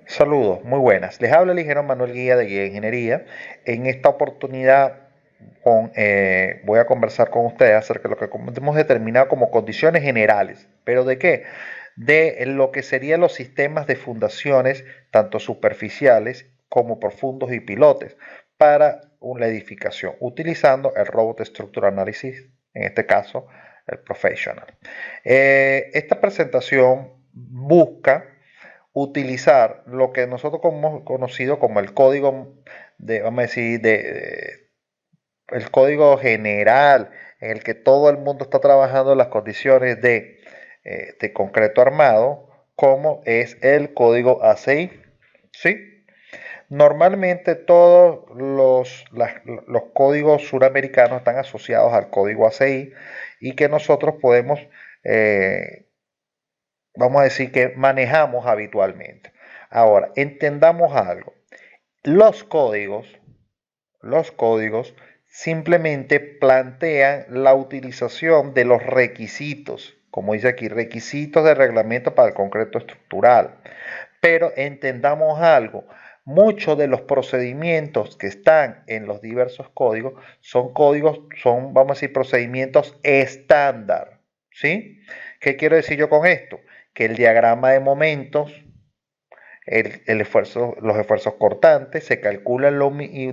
Saludos, muy buenas. Les habla el ingeniero Manuel Guía de Guía de Ingeniería. En esta oportunidad voy a conversar con ustedes acerca de lo que hemos determinado como condiciones generales. ¿Pero de qué? De lo que serían los sistemas de fundaciones, tanto superficiales como profundos y pilotes, para una edificación, utilizando el Robot Structural Analysis, en este caso el Professional. Esta presentación busca utilizar lo que nosotros hemos conocido como el código vamos a decir, el código general en el que todo el mundo está trabajando las condiciones de concreto armado, como es el código ACI. ¿Sí? Normalmente todos los códigos suramericanos están asociados al código ACI y que nosotros podemos vamos a decir que manejamos habitualmente. Ahora, entendamos algo. Los códigos, los códigos simplemente plantean la utilización de los requisitos, como dice aquí, requisitos de reglamento para el concreto estructural. Pero entendamos algo, muchos de los procedimientos que están en los diversos códigos, son, vamos a decir, procedimientos estándar. ¿Sí? ¿Qué quiero decir yo con esto? Que el diagrama de momentos, los esfuerzos cortantes se calculan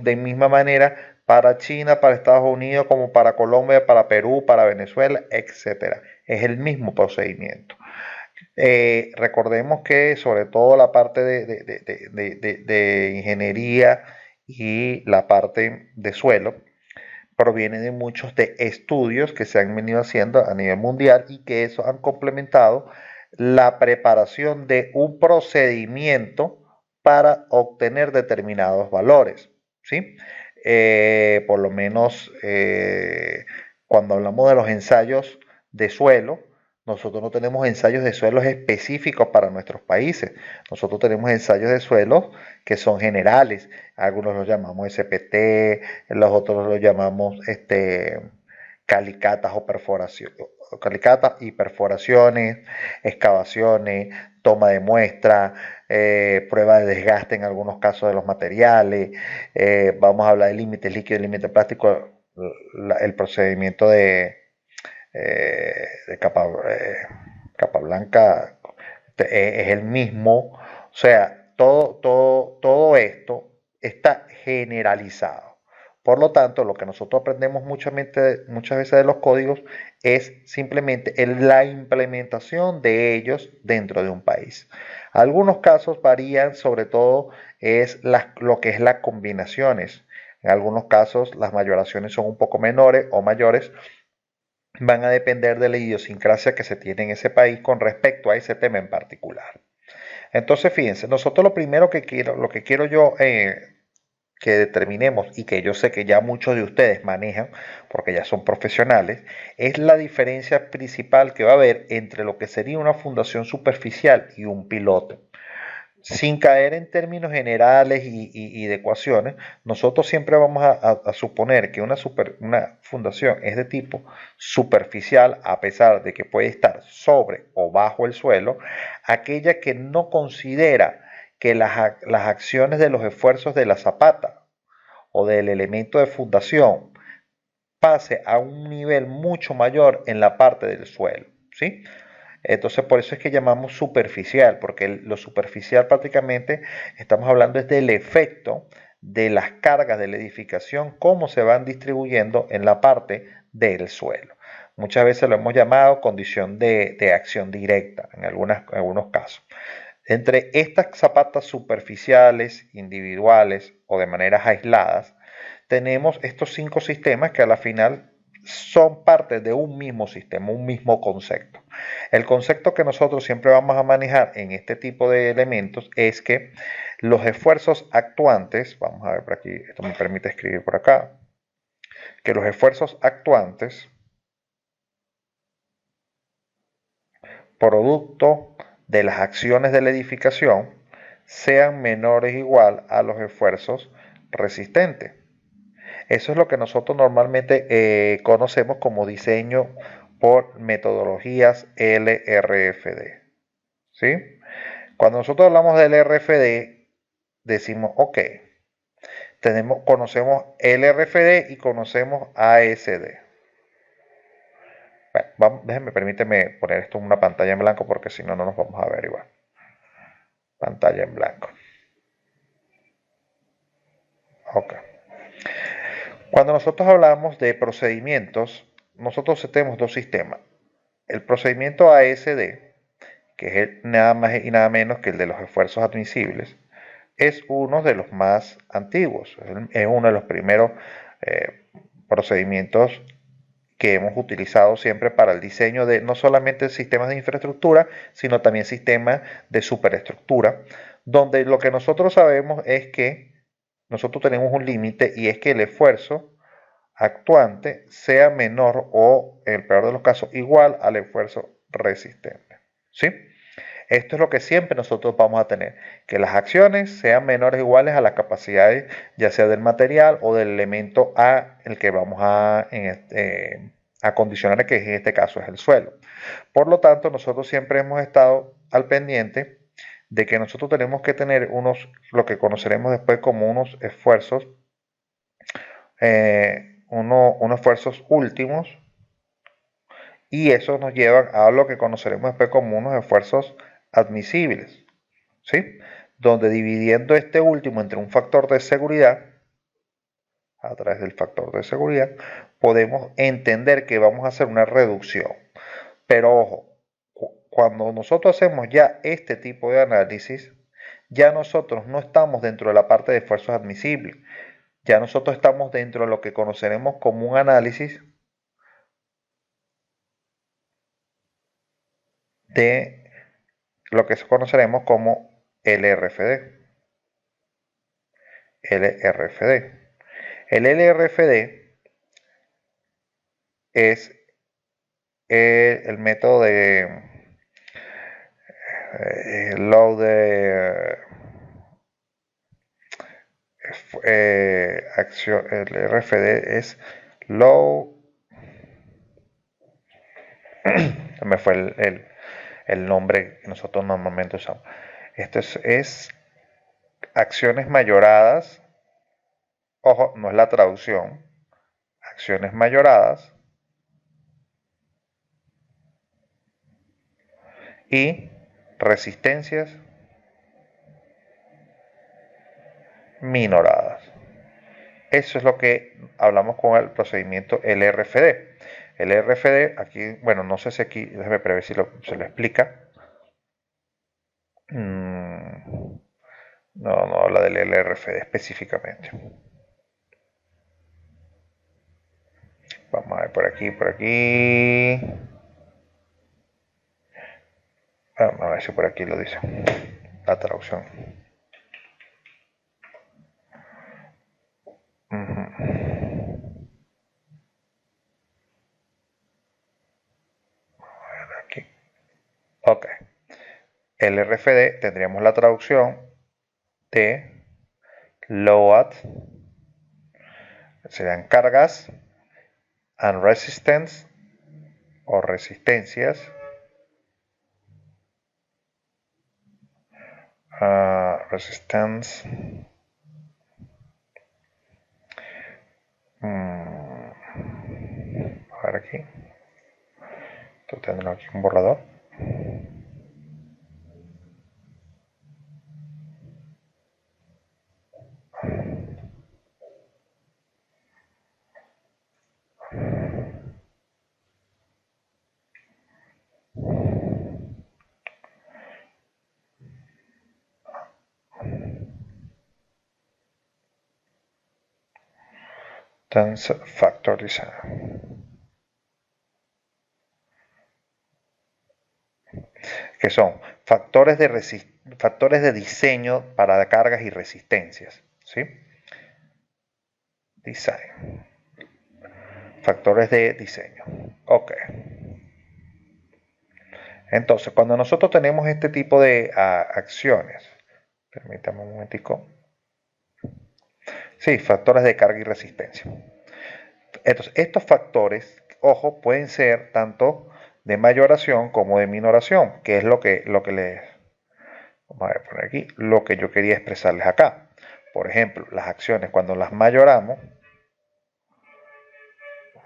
de misma manera para China, para Estados Unidos, como para Colombia, para Perú, para Venezuela, etcétera. Es el mismo procedimiento. Recordemos que sobre todo la parte de ingeniería y la parte de suelo proviene de muchos de estudios que se han venido haciendo a nivel mundial y que eso han complementado la preparación de un procedimiento para obtener determinados valores. ¿Sí? Por lo menos cuando hablamos de los ensayos de suelo, nosotros no tenemos ensayos de suelos específicos para nuestros países. Nosotros tenemos ensayos de suelos que son generales. Algunos los llamamos SPT, los otros los llamamos calicatas o perforaciones, calicatas y perforaciones, excavaciones, toma de muestra, prueba de desgaste en algunos casos de los materiales. Vamos a hablar de límites líquidos, límites plásticos, el procedimiento de capa blanca es el mismo. O sea, todo esto está generalizado. Por lo tanto, lo que nosotros aprendemos muchas veces de los códigos es simplemente la implementación de ellos dentro de un país. Algunos casos varían, sobre todo es lo que es las combinaciones. En algunos casos las mayoraciones son un poco menores o mayores, van a depender de la idiosincrasia que se tiene en ese país con respecto a ese tema en particular. Entonces, fíjense, nosotros lo que quiero yo que determinemos y que yo sé que ya muchos de ustedes manejan, porque ya son profesionales, es la diferencia principal que va a haber entre lo que sería una fundación superficial y un piloto. Sin caer en términos generales y de ecuaciones, nosotros siempre vamos a suponer que una fundación es de tipo superficial, a pesar de que puede estar sobre o bajo el suelo, aquella que no considera que las acciones de los esfuerzos de la zapata o del elemento de fundación pase a un nivel mucho mayor en la parte del suelo. ¿Sí? Entonces, por eso es que llamamos superficial, porque lo superficial prácticamente estamos hablando es del efecto de las cargas de la edificación, cómo se van distribuyendo en la parte del suelo. Muchas veces lo hemos llamado condición de acción directa en algunos casos. Entre estas zapatas superficiales, individuales o de maneras aisladas, tenemos estos 5 sistemas que a la final son parte de un mismo sistema, un mismo concepto. El concepto que nosotros siempre vamos a manejar en este tipo de elementos es que los esfuerzos actuantes, vamos a ver por aquí, esto me permite escribir por acá, que los esfuerzos actuantes, producto de las acciones de la edificación, sean menores o igual a los esfuerzos resistentes. Eso es lo que nosotros normalmente conocemos como diseño por metodologías LRFD. ¿Sí? Cuando nosotros hablamos del RFD, decimos, ok, conocemos LRFD y conocemos ASD. Bueno, permíteme poner esto en una pantalla en blanco porque si no, no nos vamos a ver igual. Pantalla en blanco. Ok. Cuando nosotros hablamos de procedimientos, nosotros tenemos dos sistemas. El procedimiento ASD, que es nada más y nada menos que el de los esfuerzos admisibles, es uno de los más antiguos, es uno de los primeros procedimientos que hemos utilizado siempre para el diseño de no solamente sistemas de infraestructura, sino también sistemas de superestructura, donde lo que nosotros sabemos es que nosotros tenemos un límite y es que el esfuerzo actuante sea menor o, en el peor de los casos, igual al esfuerzo resistente. ¿Sí? Esto es lo que siempre nosotros vamos a tener, que las acciones sean menores o iguales a las capacidades, ya sea del material o del elemento A, el que vamos a acondicionar, que en este caso es el suelo. Por lo tanto, nosotros siempre hemos estado al pendiente de que nosotros tenemos que tener lo que conoceremos después como unos esfuerzos, unos esfuerzos últimos, y eso nos lleva a lo que conoceremos después como unos esfuerzos admisibles, ¿sí? Donde dividiendo este último entre un factor de seguridad, a través del factor de seguridad, podemos entender que vamos a hacer una reducción. Pero ojo, cuando nosotros hacemos ya este tipo de análisis, ya nosotros no estamos dentro de la parte de esfuerzos admisibles, ya nosotros estamos dentro de lo que conoceremos como un análisis de lo que conoceremos como LRFD. LRFD. El LRFD es el método de low de acción. El RFD es low. Me fue el nombre que nosotros normalmente usamos. Esto es acciones mayoradas. Ojo, no es la traducción. Acciones mayoradas y resistencias minoradas. Eso es lo que hablamos con el procedimiento LRFD. El LRFD, aquí, bueno, no sé si aquí, déjeme ver si se lo explica. No, no habla del LRFD específicamente. Vamos a ver por aquí, por aquí. Vamos a ver si por aquí lo dice la traducción. Aquí. Ok. El RFD tendríamos la traducción de load, serían cargas, and resistance o resistencias, resistance, a ver aquí, esto tendrá aquí un borrador. Tensor Factor Design, que son factores de diseño para cargas y resistencias, ¿sí? Design. Factores de diseño. Ok. Entonces, cuando nosotros tenemos este tipo de acciones, permítame un momentico. Sí, factores de carga y resistencia. Entonces, estos factores, ojo, pueden ser tanto de mayoración como de minoración, que es lo que Vamos a poner aquí lo que yo quería expresarles acá. Por ejemplo, las acciones cuando las mayoramos,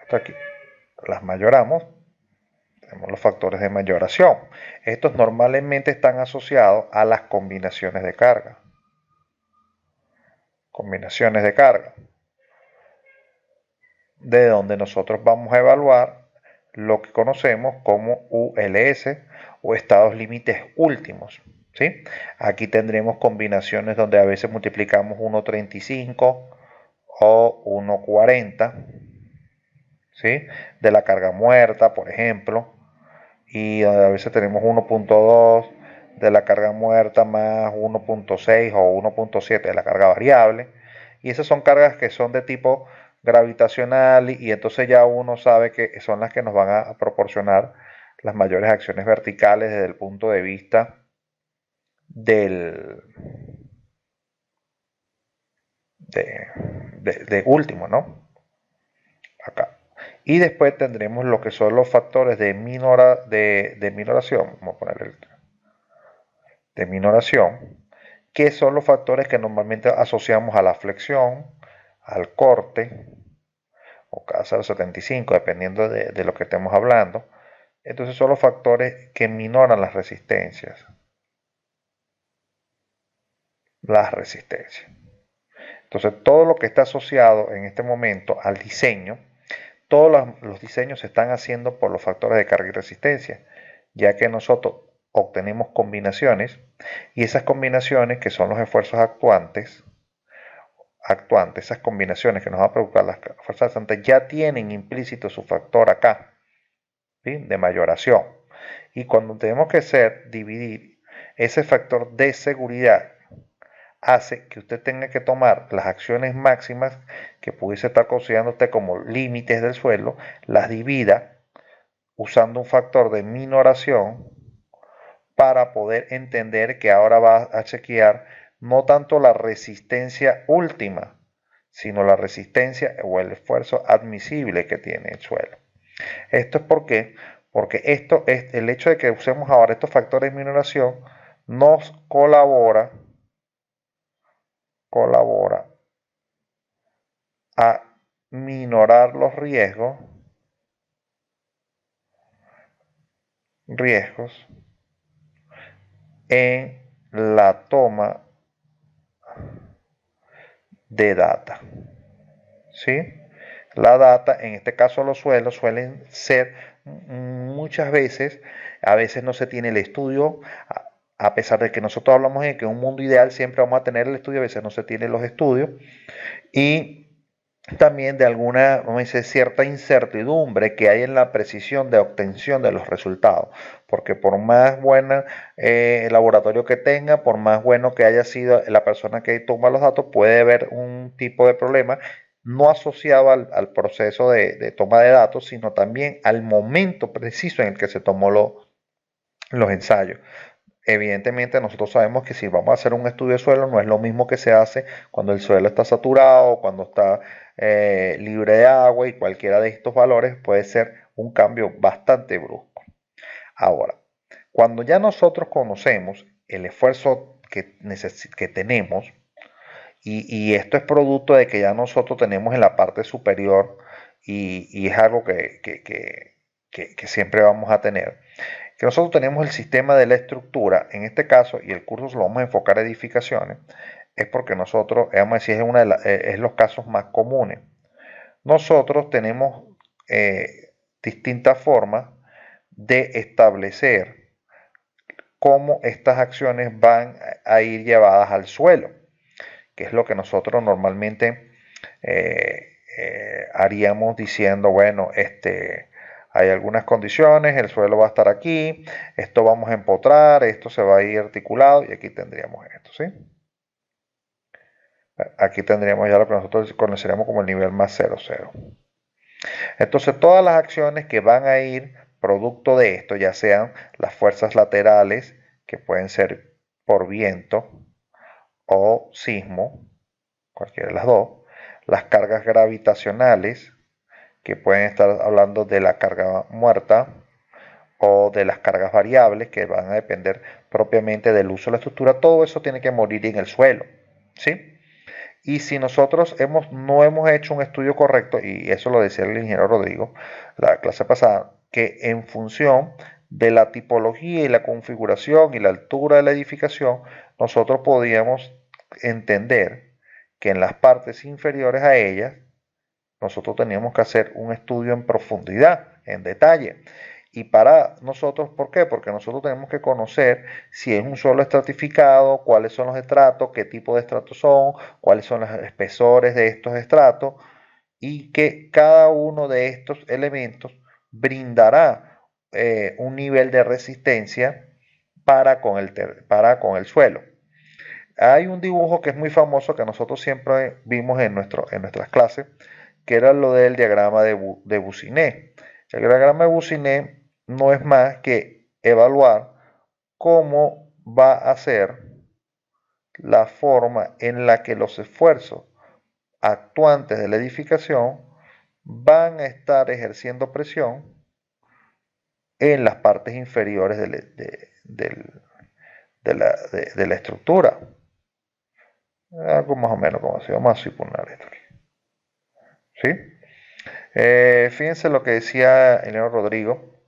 esto aquí, las mayoramos, tenemos los factores de mayoración. Estos normalmente están asociados a las combinaciones de carga. Combinaciones de carga, de donde nosotros vamos a evaluar lo que conocemos como ULS o estados límites últimos. ¿Sí? Aquí tendremos combinaciones donde a veces multiplicamos 1.35 o 1.40, ¿sí? De la carga muerta, por ejemplo, y a veces tenemos 1.2 de la carga muerta más 1.6 o 1.7 de la carga variable. Y esas son cargas que son de tipo gravitacional y entonces ya uno sabe que son las que nos van a proporcionar las mayores acciones verticales desde el punto de vista del de último, ¿no? Acá. Y después tendremos lo que son los factores de minoración. Vamos a poner el de minoración, que son los factores que normalmente asociamos a la flexión, al corte, o cada 0,75, dependiendo de lo que estemos hablando. Entonces son los factores que minoran las resistencias. Las resistencias. Entonces todo lo que está asociado en este momento al diseño, todos los diseños se están haciendo por los factores de carga y resistencia, ya que nosotros obtenemos combinaciones y esas combinaciones que son los esfuerzos actuantes, esas combinaciones que nos van a provocar las fuerzas actuantes ya tienen implícito su factor acá, ¿sí? De mayoración. Y cuando tenemos que dividir ese factor de seguridad, hace que usted tenga que tomar las acciones máximas que pudiese estar considerando usted como límites del suelo, las divida usando un factor de minoración para poder entender que ahora va a chequear no tanto la resistencia última, sino la resistencia o el esfuerzo admisible que tiene el suelo. Esto es porque esto es el hecho de que usemos ahora estos factores de minoración nos colabora a minorar los riesgos en la toma de data. ¿Sí? La data, en este caso los suelos, suelen ser muchas veces, a veces no se tiene el estudio, a pesar de que nosotros hablamos de que en un mundo ideal siempre vamos a tener el estudio, a veces no se tienen los estudios, y también de alguna, vamos a decir, cierta incertidumbre que hay en la precisión de obtención de los resultados, porque por más buena laboratorio que tenga, por más bueno que haya sido la persona que toma los datos, puede haber un tipo de problema no asociado al proceso de toma de datos, sino también al momento preciso en el que se tomó los ensayos. Evidentemente nosotros sabemos que si vamos a hacer un estudio de suelo no es lo mismo que se hace cuando el suelo está saturado, cuando está libre de agua, y cualquiera de estos valores puede ser un cambio bastante brusco. Ahora, cuando ya nosotros conocemos el esfuerzo que tenemos, y esto es producto de que ya nosotros tenemos en la parte superior, y es algo que siempre vamos a tener, que nosotros tenemos el sistema de la estructura, en este caso, y el curso lo vamos a enfocar a edificaciones, es porque nosotros, vamos a decir, es los casos más comunes. Nosotros tenemos distintas formas de establecer cómo estas acciones van a ir llevadas al suelo, que es lo que nosotros normalmente haríamos diciendo, bueno, hay algunas condiciones, el suelo va a estar aquí, esto vamos a empotrar, esto se va a ir articulado y aquí tendríamos esto, ¿sí? Aquí tendríamos ya lo que nosotros conoceríamos como el nivel más 0,0. Entonces todas las acciones que van a ir producto de esto, ya sean las fuerzas laterales, que pueden ser por viento o sismo, cualquiera de las dos, las cargas gravitacionales, que pueden estar hablando de la carga muerta o de las cargas variables que van a depender propiamente del uso de la estructura, todo eso tiene que morir en el suelo, ¿sí? Y si nosotros no hemos hecho un estudio correcto, y eso lo decía el ingeniero Rodrigo la clase pasada, que en función de la tipología y la configuración y la altura de la edificación, nosotros podíamos entender que en las partes inferiores a ellas, nosotros teníamos que hacer un estudio en profundidad, en detalle. Y para nosotros, ¿por qué? Porque nosotros tenemos que conocer si es un suelo estratificado, cuáles son los estratos, qué tipo de estratos son, cuáles son los espesores de estos estratos y que cada uno de estos elementos brindará un nivel de resistencia para con el suelo. Hay un dibujo que es muy famoso que nosotros siempre vimos en nuestras clases, que era lo del diagrama de Boussinet. El diagrama de Boussinet no es más que evaluar cómo va a ser la forma en la que los esfuerzos actuantes de la edificación van a estar ejerciendo presión en las partes inferiores de la estructura. Algo más o menos como así. Vamos a suponer esto aquí. ¿Sí? Fíjense lo que decía Elena Rodrigo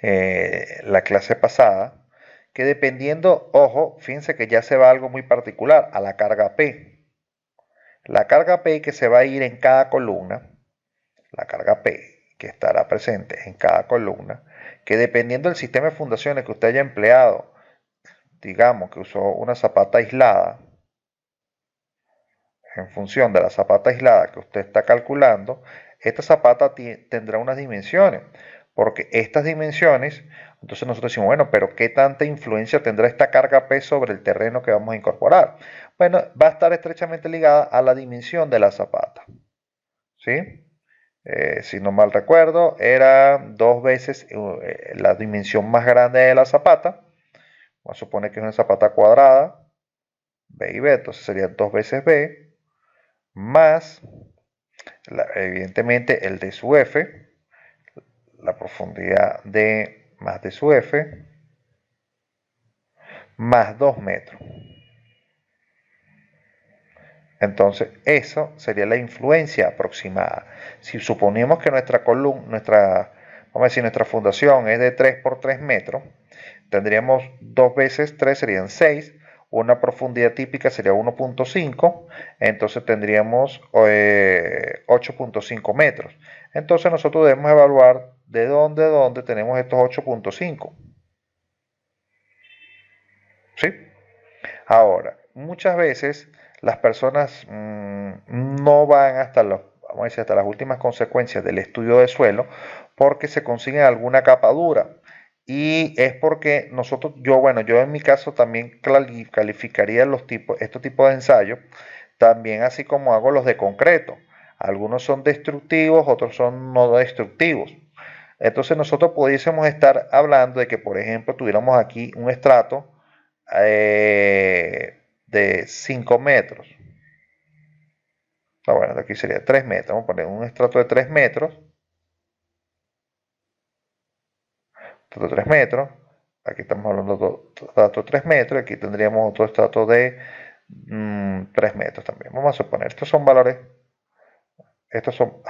la clase pasada, que dependiendo, ojo, fíjense que ya se va a algo muy particular, a la carga P. La carga P que se va a ir en cada columna, la carga P que estará presente en cada columna, que dependiendo del sistema de fundaciones que usted haya empleado, digamos que usó una zapata aislada, en función de la zapata aislada que usted está calculando, esta zapata tendrá unas dimensiones, porque estas dimensiones, entonces nosotros decimos, bueno, pero ¿qué tanta influencia tendrá esta carga P sobre el terreno que vamos a incorporar? Bueno, va a estar estrechamente ligada a la dimensión de la zapata, ¿sí? Si no mal recuerdo, era dos veces la dimensión más grande de la zapata, vamos a suponer que es una zapata cuadrada, B y B, entonces sería dos veces B, más evidentemente el de su F, la profundidad de más de su F, más 2 metros. Entonces, eso sería la influencia aproximada. Si suponemos que nuestra columna, vamos a decir, nuestra fundación es de 3 por 3 metros, tendríamos 2 veces 3 serían 6, una profundidad típica sería 1.5, entonces tendríamos 8.5 metros. Entonces nosotros debemos evaluar de dónde tenemos estos 8.5. ¿Sí? Ahora, muchas veces las personas no van vamos a decir, hasta las últimas consecuencias del estudio de suelo porque se consiguen alguna capa dura. Y es porque yo en mi caso también calificaría estos tipos de ensayos, también así como hago los de concreto. Algunos son destructivos, otros son no destructivos. Entonces nosotros pudiésemos estar hablando de que, por ejemplo, tuviéramos aquí un estrato de 5 metros. No, bueno, de aquí sería 3 metros. Vamos a poner un estrato de 3 metros. Estrato de 3 metros. Aquí estamos hablando de estrato de 3 metros. Aquí tendríamos otro estrato de 3 metros también. Vamos a suponer, estos son valores. Estos son...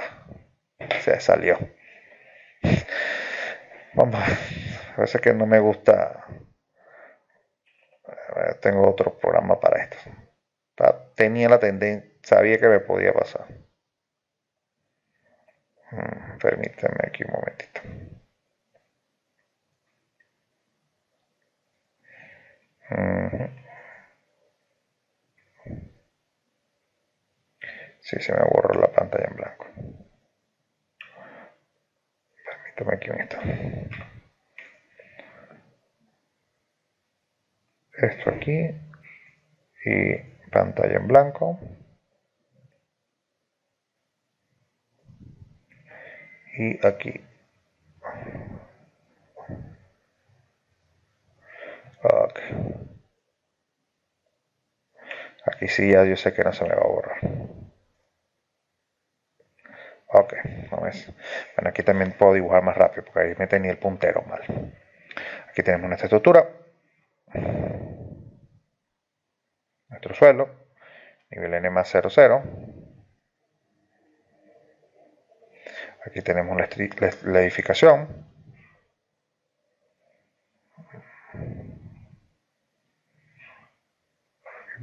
Se salió. Vamos a veces que no me gusta. Tengo otro programa para esto. Tenía la tendencia, sabía que me podía pasar. Permíteme aquí un momentito. Sí, se me borró la pantalla en blanco. Permítame aquí un instante. Esto aquí y pantalla en blanco. Y aquí. Okay. Aquí sí ya yo sé que no se me va a borrar. Ok, vamos. Bueno, aquí también puedo dibujar más rápido porque ahí me tenía el puntero mal. Aquí tenemos nuestra estructura, nuestro suelo, nivel n más 0, 0. Aquí tenemos la edificación.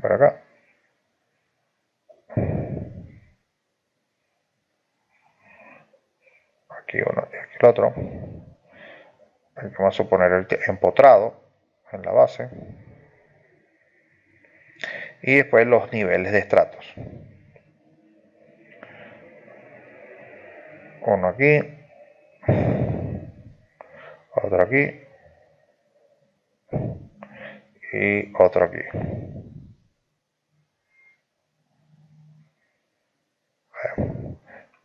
Por acá. Aquí uno y aquí el otro. Aquí vamos a poner el empotrado en la base. Y después los niveles de estratos. Uno aquí, otro aquí y otro aquí.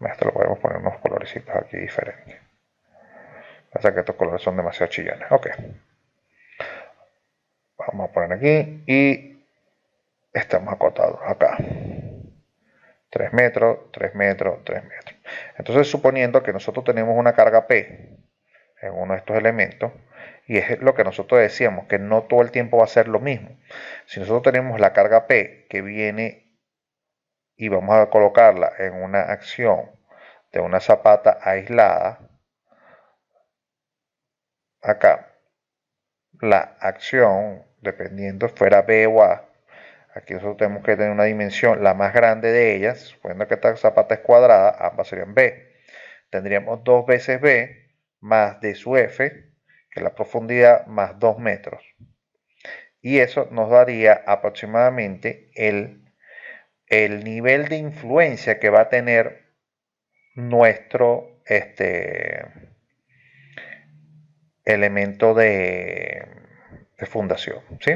Esto lo podemos poner unos colorecitos aquí diferentes. Pasa que estos colores son demasiado chillones. Ok. Vamos a poner aquí y estamos acotados acá. 3 metros, 3 metros, 3 metros. Entonces, suponiendo que nosotros tenemos una carga P en uno de estos elementos, y es lo que nosotros decíamos, que no todo el tiempo va a ser lo mismo. Si nosotros tenemos la carga P que viene y vamos a colocarla en una acción de una zapata aislada, acá la acción, dependiendo fuera B o A, aquí nosotros tenemos que tener una dimensión, la más grande de ellas, suponiendo que esta zapata es cuadrada, ambas serían B. Tendríamos 2 veces B más D sub F, que es la profundidad, más 2 metros. Y eso nos daría aproximadamente el nivel de influencia que va a tener nuestro elemento de fundación, ¿sí?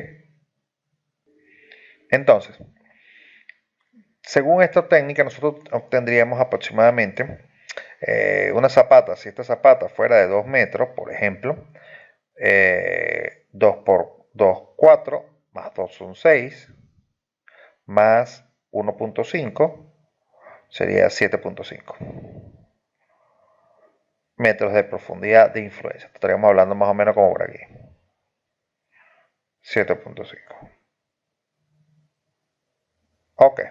Entonces, según esta técnica, nosotros obtendríamos aproximadamente una zapata. Si esta zapata fuera de 2 metros, por ejemplo, 2 por 2, 4, más 2 son 6, más 1.5 sería 7.5 metros de profundidad de influencia. Estaríamos hablando más o menos como por aquí. 7.5. Ok.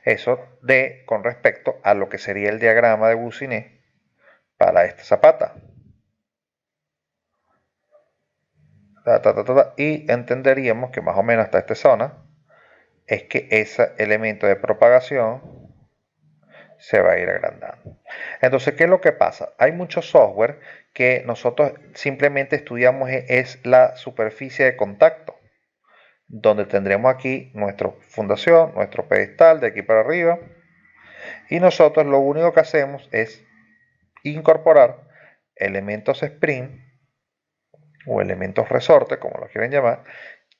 Eso con respecto a lo que sería el diagrama de Boussinet para esta zapata. Y entenderíamos que más o menos hasta esta zona es que ese elemento de propagación se va a ir agrandando. Entonces, ¿qué es lo que pasa? Hay mucho software que nosotros simplemente estudiamos es la superficie de contacto, donde tendremos aquí nuestra fundación, nuestro pedestal de aquí para arriba, y nosotros lo único que hacemos es incorporar elementos spring o elementos resorte, como lo quieren llamar,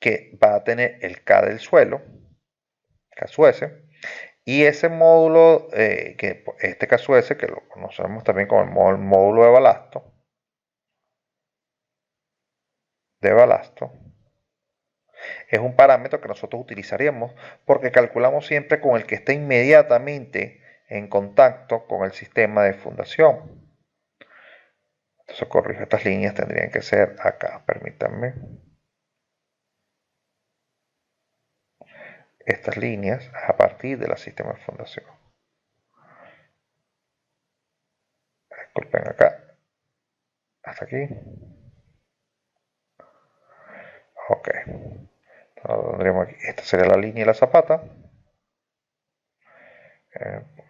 que va a tener el K del suelo, KSUS, y ese módulo, este KSUS, que lo conocemos también como el módulo de balasto, es un parámetro que nosotros utilizaríamos porque calculamos siempre con el que está inmediatamente en contacto con el sistema de fundación. Entonces corrijo, estas líneas tendrían que ser acá, permítanme. Estas líneas a partir del sistema de fundación. Disculpen acá. Hasta aquí. Ok. Entonces, tendríamos aquí. Esta sería la línea de la zapata.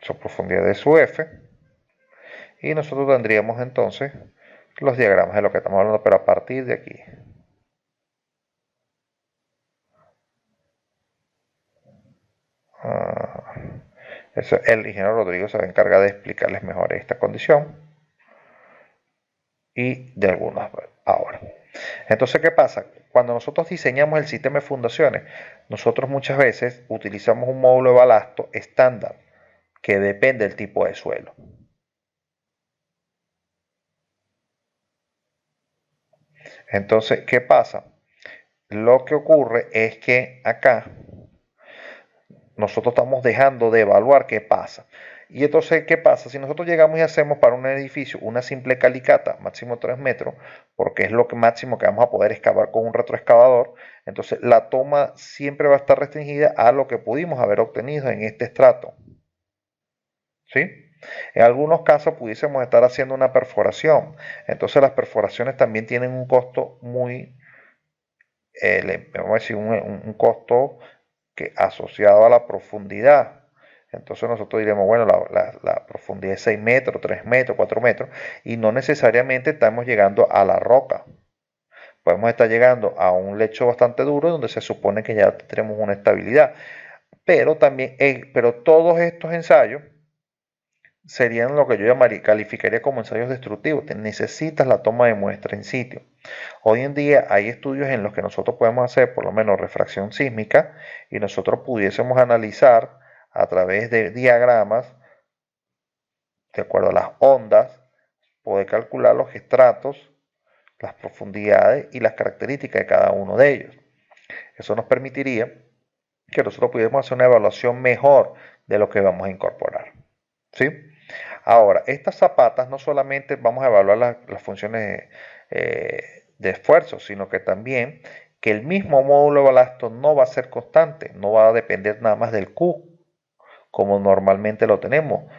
Su profundidad de su F. Y nosotros tendríamos entonces los diagramas de lo que estamos hablando, pero a partir de aquí. El ingeniero Rodrigo se va a encargar de explicarles mejor esta condición y de algunas ahora. Entonces, ¿qué pasa? Cuando nosotros diseñamos el sistema de fundaciones, nosotros muchas veces utilizamos un módulo de balasto estándar que depende del tipo de suelo. Entonces, ¿qué pasa? Lo que ocurre es que acá nosotros estamos dejando de evaluar qué pasa. Y entonces, ¿qué pasa? Si nosotros llegamos y hacemos para un edificio una simple calicata, máximo 3 metros, porque es lo que máximo que vamos a poder excavar con un retroexcavador, entonces la toma siempre va a estar restringida a lo que pudimos haber obtenido en este estrato. ¿Sí? En algunos casos pudiésemos estar haciendo una perforación. Entonces las perforaciones también tienen un costo muy, vamos a decir, un costo que asociado a la profundidad. Entonces nosotros diremos, bueno, la profundidad es 6 metros, 3 metros, 4 metros, y no necesariamente estamos llegando a la roca. Podemos estar llegando a un lecho bastante duro donde se supone que ya tenemos una estabilidad. Pero también, pero todos estos ensayos serían lo que yo calificaría como ensayos destructivos. Necesitas la toma de muestra in situ. Hoy en día hay estudios en los que nosotros podemos hacer por lo menos refracción sísmica y nosotros pudiésemos analizar a través de diagramas, de acuerdo a las ondas, poder calcular los estratos, las profundidades y las características de cada uno de ellos. Eso nos permitiría que nosotros pudiéramos hacer una evaluación mejor de lo que vamos a incorporar. ¿Sí? Ahora, estas zapatas no solamente vamos a evaluar las funciones de esfuerzo, sino que también que el mismo módulo de balasto no va a ser constante, no va a depender nada más del Q, como normalmente lo tenemos,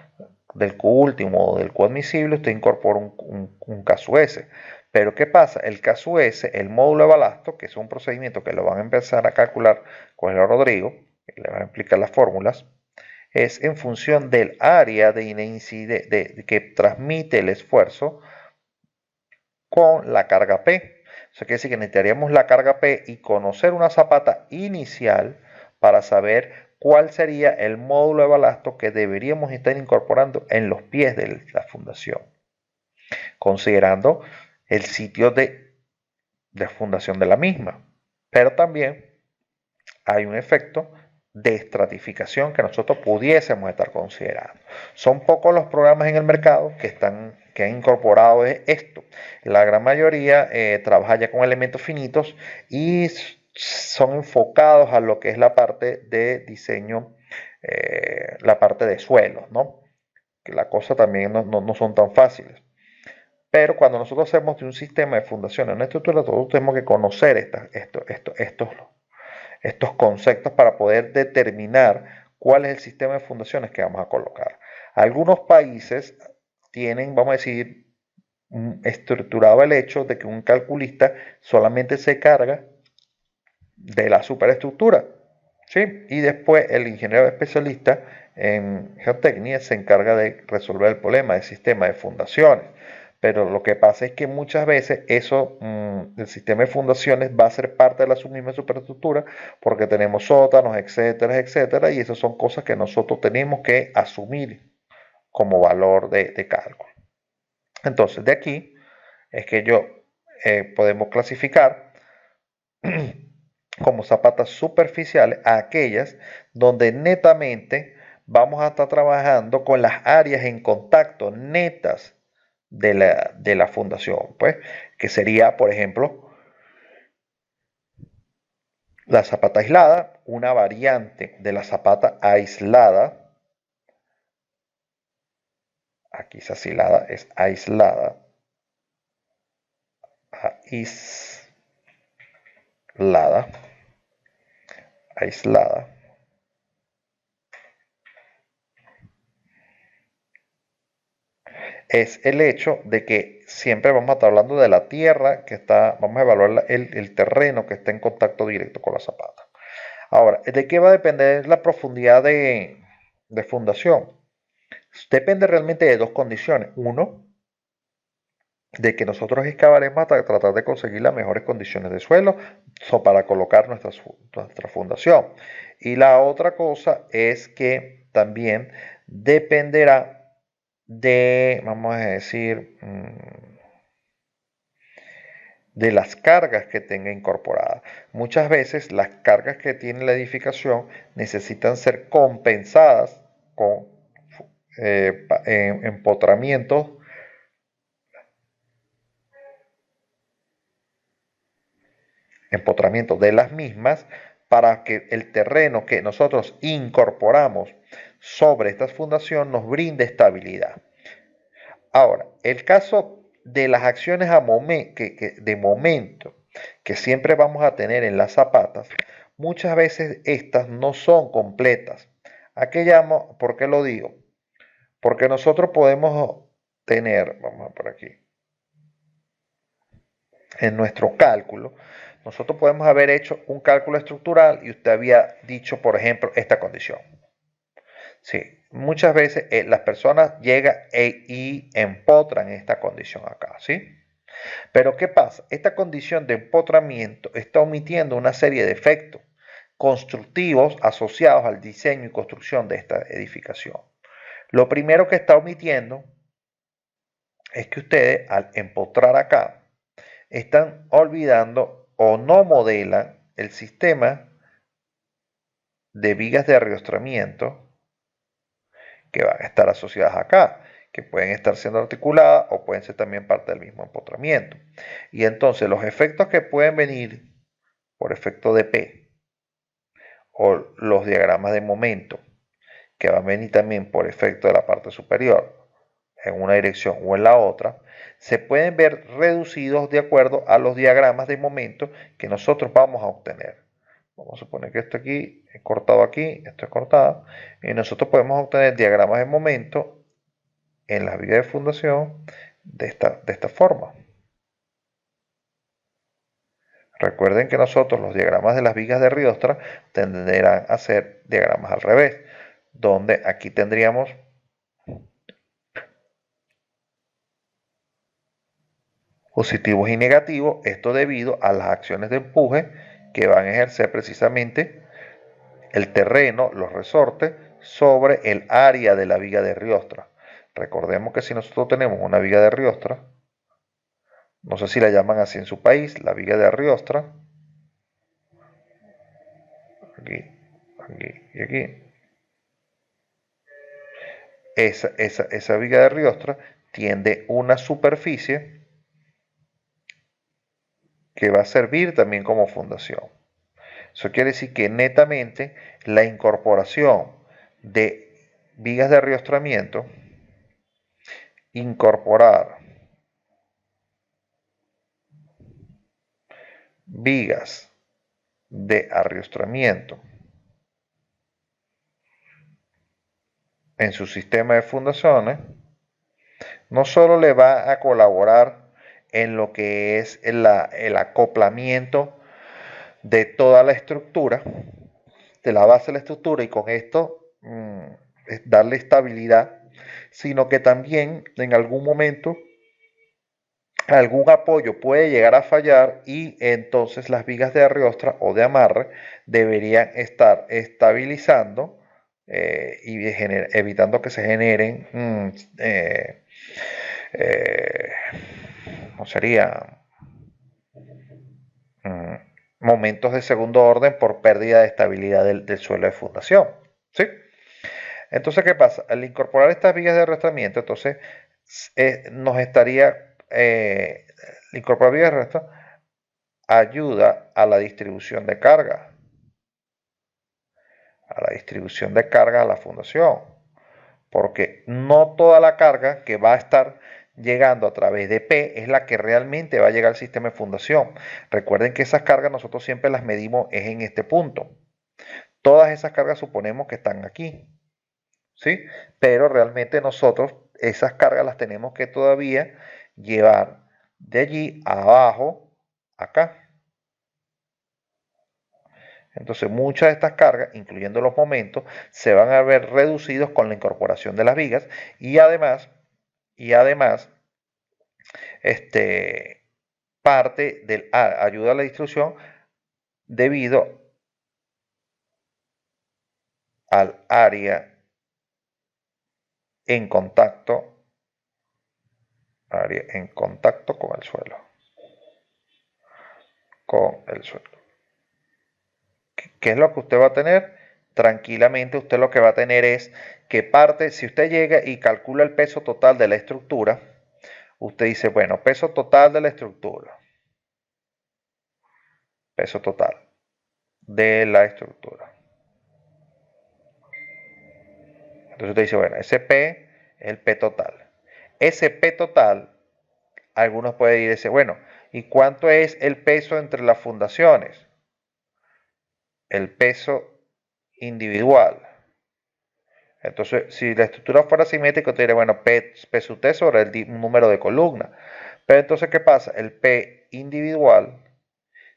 del Q último o del Q admisible, usted incorpora un caso S. Pero ¿qué pasa? El caso S, el módulo de balasto, que es un procedimiento que lo van a empezar a calcular con el Rodrigo, que le van a explicar las fórmulas, es en función del área que transmite el esfuerzo con la carga P. Eso quiere decir que necesitaríamos la carga P y conocer una zapata inicial para saber cuál sería el módulo de balasto que deberíamos estar incorporando en los pies de la fundación, considerando el sitio de fundación de la misma. Pero también hay un efecto de estratificación que nosotros pudiésemos estar considerando. Son pocos los programas en el mercado que han incorporado esto. La gran mayoría trabaja ya con elementos finitos y son enfocados a lo que es la parte de diseño, la parte de suelos, ¿no? Que la cosa también no son tan fáciles. Pero cuando nosotros hacemos de un sistema de fundación en una estructura, todos tenemos que conocer estos conceptos para poder determinar cuál es el sistema de fundaciones que vamos a colocar. Algunos países tienen, vamos a decir, estructurado el hecho de que un calculista solamente se carga de la superestructura, ¿sí? Y después el ingeniero especialista en geotecnia se encarga de resolver el problema del sistema de fundaciones. Pero lo que pasa es que muchas veces el sistema de fundaciones va a ser parte de la misma superestructura porque tenemos sótanos, etcétera, etcétera, y esas son cosas que nosotros tenemos que asumir como valor de cálculo. Entonces, de aquí es que podemos clasificar como zapatas superficiales a aquellas donde netamente vamos a estar trabajando con las áreas en contacto netas de la fundación, pues, que sería, por ejemplo, la zapata aislada, una variante de la zapata aislada, aquí es aislada, es aislada, aislada, es el hecho de que siempre vamos a estar hablando de la tierra que está, vamos a evaluar el terreno que está en contacto directo con la zapata. Ahora, ¿de qué va a depender la profundidad de fundación? Depende realmente de dos condiciones. Uno, de que nosotros excavaremos hasta tratar de conseguir las mejores condiciones de suelo para colocar nuestra fundación. Y la otra cosa es que también dependerá de, vamos a decir, de las cargas que tenga incorporadas. Muchas veces las cargas que tiene la edificación necesitan ser compensadas con empotramientos de las mismas para que el terreno que nosotros incorporamos sobre esta fundación nos brinda estabilidad. Ahora, el caso de las acciones de momento que siempre vamos a tener en las zapatas, muchas veces estas no son completas. ¿A qué llamo? ¿Por qué lo digo? Porque nosotros podemos tener, vamos a por aquí, en nuestro cálculo, nosotros podemos haber hecho un cálculo estructural y usted había dicho, por ejemplo, esta condición. Sí, muchas veces las personas llegan y empotran esta condición acá, ¿sí? Pero ¿qué pasa? Esta condición de empotramiento está omitiendo una serie de efectos constructivos asociados al diseño y construcción de esta edificación. Lo primero que está omitiendo es que ustedes al empotrar acá están olvidando o no modelan el sistema de vigas de ariostramiento que van a estar asociadas acá, que pueden estar siendo articuladas o pueden ser también parte del mismo empotramiento. Y entonces los efectos que pueden venir por efecto de P o los diagramas de momento que van a venir también por efecto de la parte superior en una dirección o en la otra, se pueden ver reducidos de acuerdo a los diagramas de momento que nosotros vamos a obtener. Vamos a suponer que esto aquí es cortado aquí, esto es cortado, y nosotros podemos obtener diagramas de momento en las vigas de fundación de esta forma. Recuerden que nosotros los diagramas de las vigas de Riostra tenderán a ser diagramas al revés, donde aquí tendríamos positivos y negativos, esto debido a las acciones de empuje que van a ejercer precisamente el terreno, los resortes, sobre el área de la viga de Riostra. Recordemos que si nosotros tenemos una viga de Riostra, no sé si la llaman así en su país, la viga de Riostra, aquí, aquí y aquí, esa viga de Riostra tiende una superficie que va a servir también como fundación. Eso quiere decir que netamente la incorporación de vigas de ariostramiento, incorporar vigas de ariostramiento en su sistema de fundaciones, no solo le va a colaborar en lo que es el acoplamiento de toda la estructura, de la base de la estructura, y con esto darle estabilidad, sino que también en algún momento algún apoyo puede llegar a fallar y entonces las vigas de arriostra o de amarre deberían estar estabilizando y evitando que se generen eh, ¿cómo sería? Mm, momentos de segundo orden por pérdida de estabilidad del suelo de fundación. ¿Sí? Entonces, ¿qué pasa? Al incorporar estas vigas de arrastramiento, entonces nos estaría, incorporar vigas de arrastre ayuda a la distribución de carga, a la fundación, porque no toda la carga que va a estar llegando a través de P es la que realmente va a llegar al sistema de fundación. Recuerden que esas cargas nosotros siempre las medimos es en este punto. Todas esas cargas suponemos que están aquí, ¿sí? Pero realmente nosotros esas cargas las tenemos que todavía llevar de allí a abajo, acá. Entonces muchas de estas cargas, incluyendo los momentos, se van a ver reducidos con la incorporación de las vigas y además este, parte del ayuda a la distribución debido al área en contacto, con el suelo, ¿Qué es lo que usted va a tener? Tranquilamente usted lo que va a tener es que parte, si usted llega y calcula el peso total de la estructura, usted dice, bueno, peso total de la estructura, peso total de la estructura. Entonces usted dice, bueno, ese P es el P total. Ese P total, algunos pueden decir, bueno, ¿y cuánto es el peso entre las fundaciones? El peso individual. Entonces, si la estructura fuera simétrica, usted diría, bueno, P sub T sobre el número de columnas. Pero entonces, ¿qué pasa? El P individual,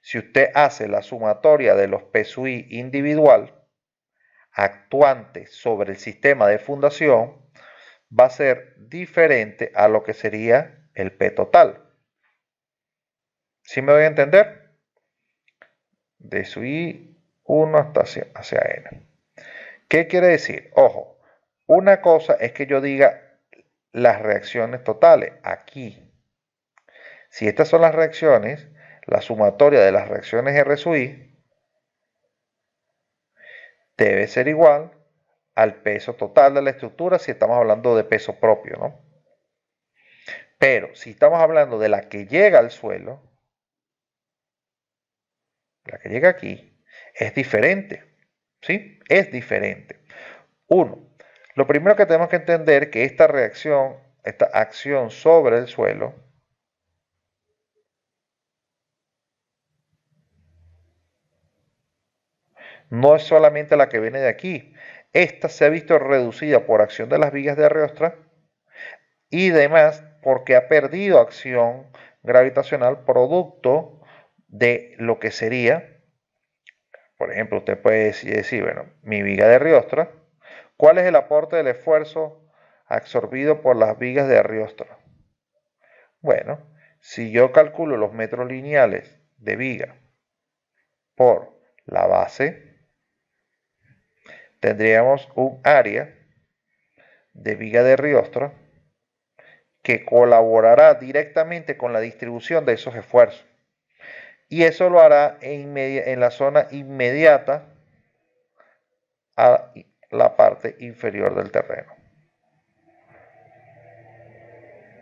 si usted hace la sumatoria de los P sub I individual, actuante sobre el sistema de fundación, va a ser diferente a lo que sería el P total. ¿Sí me doy a entender? De sub I1 hasta hacia N. ¿Qué quiere decir? Ojo, una cosa es que yo diga las reacciones totales aquí. Si estas son las reacciones, la sumatoria de las reacciones R sub I debe ser igual al peso total de la estructura si estamos hablando de peso propio, ¿no? Pero si estamos hablando de la que llega al suelo, la que llega aquí, es diferente, ¿sí? Es diferente. Uno, lo primero que tenemos que entender es que esta reacción, esta acción sobre el suelo, no es solamente la que viene de aquí. Esta se ha visto reducida por acción de las vigas de Ariosto y demás porque ha perdido acción gravitacional producto de lo que sería, por ejemplo, usted puede decir, bueno, mi viga de Ariosto, ¿cuál es el aporte del esfuerzo absorbido por las vigas de Ariosto? Bueno, si yo calculo los metros lineales de viga por la base, tendríamos un área de viga de Ariosto que colaborará directamente con la distribución de esos esfuerzos. Y eso lo hará en la zona inmediata a la parte inferior del terreno.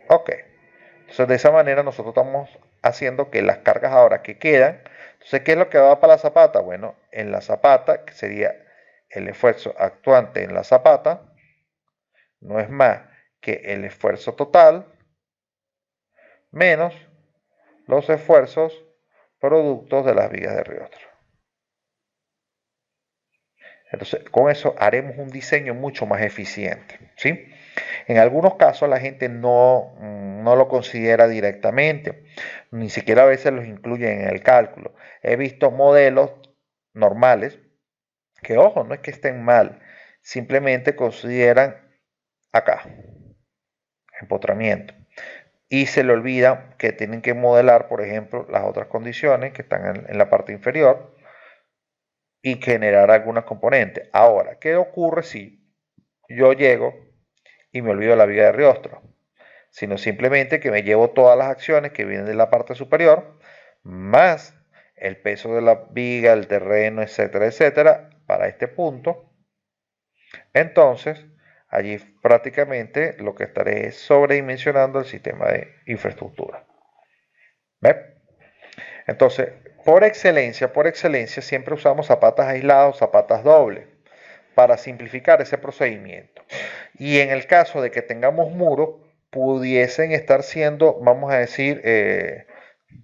Ok, entonces de esa manera nosotros estamos haciendo que las cargas ahora que quedan, entonces ¿qué es lo que va para la zapata? Bueno, en la zapata, que sería el esfuerzo actuante en la zapata, no es más que el esfuerzo total menos los esfuerzos productos de las vigas de Ariosto. Entonces, con eso haremos un diseño mucho más eficiente, ¿sí? En algunos casos la gente no lo considera directamente, ni siquiera a veces los incluyen en el cálculo. He visto modelos normales que, ojo, no es que estén mal, simplemente consideran acá, empotramiento. Y se le olvida que tienen que modelar, por ejemplo, las otras condiciones que están en la parte inferior y generar algunas componentes. Ahora, ¿qué ocurre si yo llego y me olvido de la viga de Ariosto? Sino simplemente que me llevo todas las acciones que vienen de la parte superior, más el peso de la viga, el terreno, etcétera, etcétera, para este punto. Entonces, allí prácticamente lo que estaré es sobredimensionando el sistema de infraestructura. ¿Ves? Entonces, por excelencia, siempre usamos zapatas aisladas o zapatas dobles para simplificar ese procedimiento. Y en el caso de que tengamos muros, pudiesen estar siendo, vamos a decir,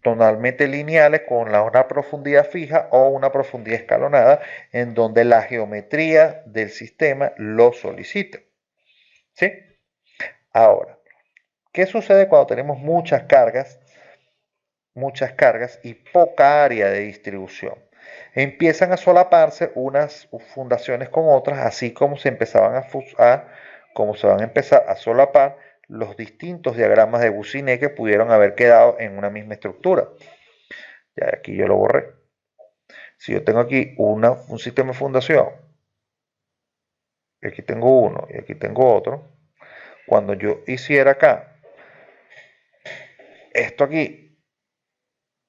tonalmente lineales con una profundidad fija o una profundidad escalonada en donde la geometría del sistema lo solicita. ¿Sí? Ahora, ¿qué sucede cuando tenemos muchas cargas y poca área de distribución? Empiezan a solaparse unas fundaciones con otras, así como se como se van a empezar a solapar los distintos diagramas de Boussinet que pudieron haber quedado en una misma estructura. Ya aquí yo lo borré. Si yo tengo aquí un sistema de fundación, y aquí tengo uno y aquí tengo otro, cuando yo hiciera acá esto aquí,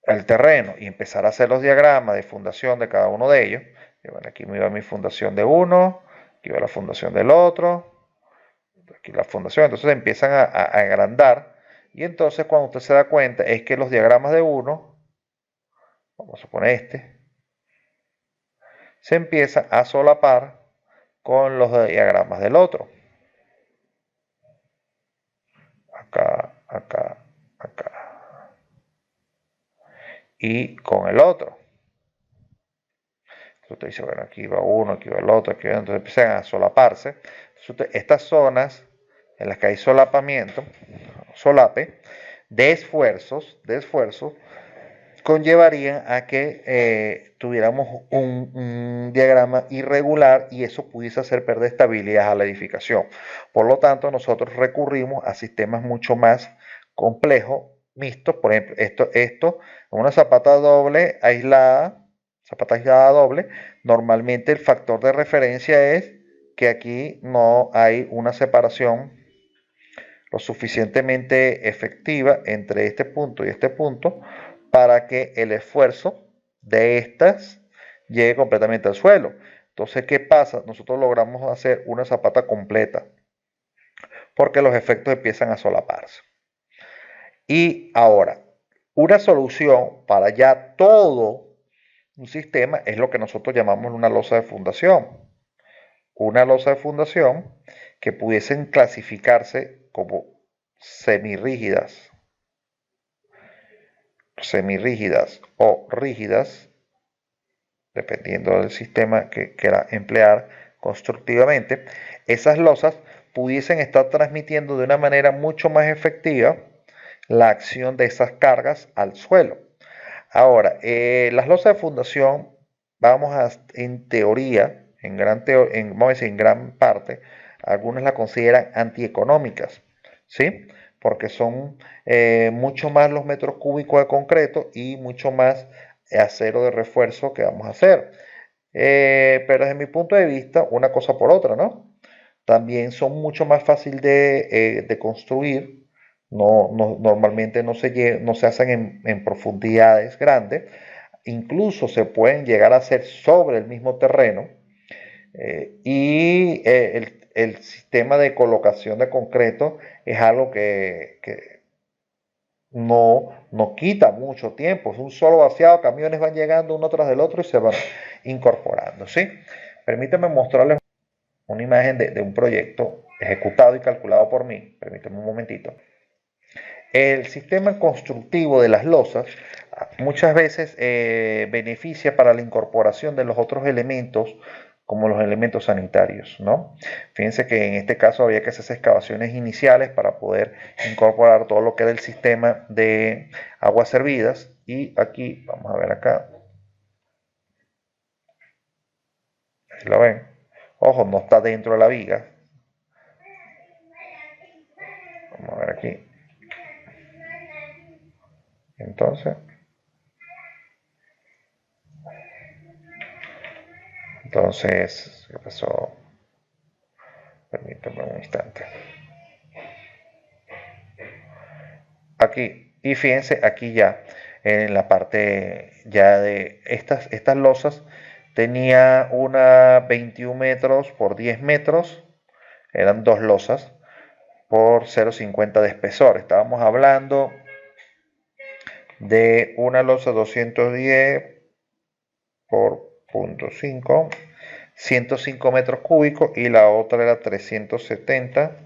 el terreno, y empezar a hacer los diagramas de fundación de cada uno de ellos, y bueno, aquí me iba mi fundación de uno, aquí va la fundación del otro, aquí la fundación, entonces empiezan a agrandar, y entonces cuando usted se da cuenta es que los diagramas de uno, vamos a poner este, se empiezan a solapar con los diagramas del otro. acá, acá, acá. Y con el otro. Entonces usted dice, bueno, aquí va uno, aquí va el otro, aquí va, entonces empiezan a solaparse. Entonces estas zonas en las que hay solapamiento, solape, de esfuerzos, conllevarían a que tuviéramos un diagrama irregular y eso pudiese hacer perder estabilidad a la edificación. Por lo tanto, nosotros recurrimos a sistemas mucho más complejos, mixtos. Por ejemplo, esto una zapata doble aislada, zapata aislada doble, normalmente el factor de referencia es que aquí no hay una separación lo suficientemente efectiva entre este punto y este punto para que el esfuerzo de estas llegue completamente al suelo. Entonces, ¿qué pasa? Nosotros logramos hacer una zapata completa porque los efectos empiezan a solaparse. Y ahora, una solución para ya todo un sistema es lo que nosotros llamamos una losa de fundación. Una losa de fundación que pudiesen clasificarse como semirrígidas o rígidas, dependiendo del sistema que quiera emplear constructivamente, esas losas pudiesen estar transmitiendo de una manera mucho más efectiva la acción de esas cargas al suelo. Ahora, las losas de fundación, en teoría, vamos a decir, en gran parte, algunas las consideran antieconómicas, ¿sí? Porque son mucho más los metros cúbicos de concreto y mucho más acero de refuerzo que vamos a hacer. Pero desde mi punto de vista, una cosa por otra, ¿no? También son mucho más fácil de construir. Normalmente no se hacen en profundidades grandes. Incluso se pueden llegar a hacer sobre el mismo terreno. Y el sistema de colocación de concreto es algo que no quita mucho tiempo. Es un solo vaciado, camiones van llegando uno tras del otro y se van incorporando, ¿sí? Permítanme mostrarles una imagen de un proyecto ejecutado y calculado por mí. Permítanme un momentito. El sistema constructivo de las losas muchas veces beneficia para la incorporación de los otros elementos como los elementos sanitarios, ¿no? Fíjense que en este caso había que hacer excavaciones iniciales para poder incorporar todo lo que era el sistema de aguas servidas y aquí, vamos a ver acá, ahí lo ven, ojo, no está dentro de la viga, vamos a ver aquí, entonces, ¿qué pasó? Permítame un instante. Aquí, y fíjense, aquí ya, en la parte ya de estas losas, tenía una 21 metros por 10 metros, eran dos losas por 0,50 de espesor. Estábamos hablando de una losa 210 por 0,5, 105 metros cúbicos y la otra era 370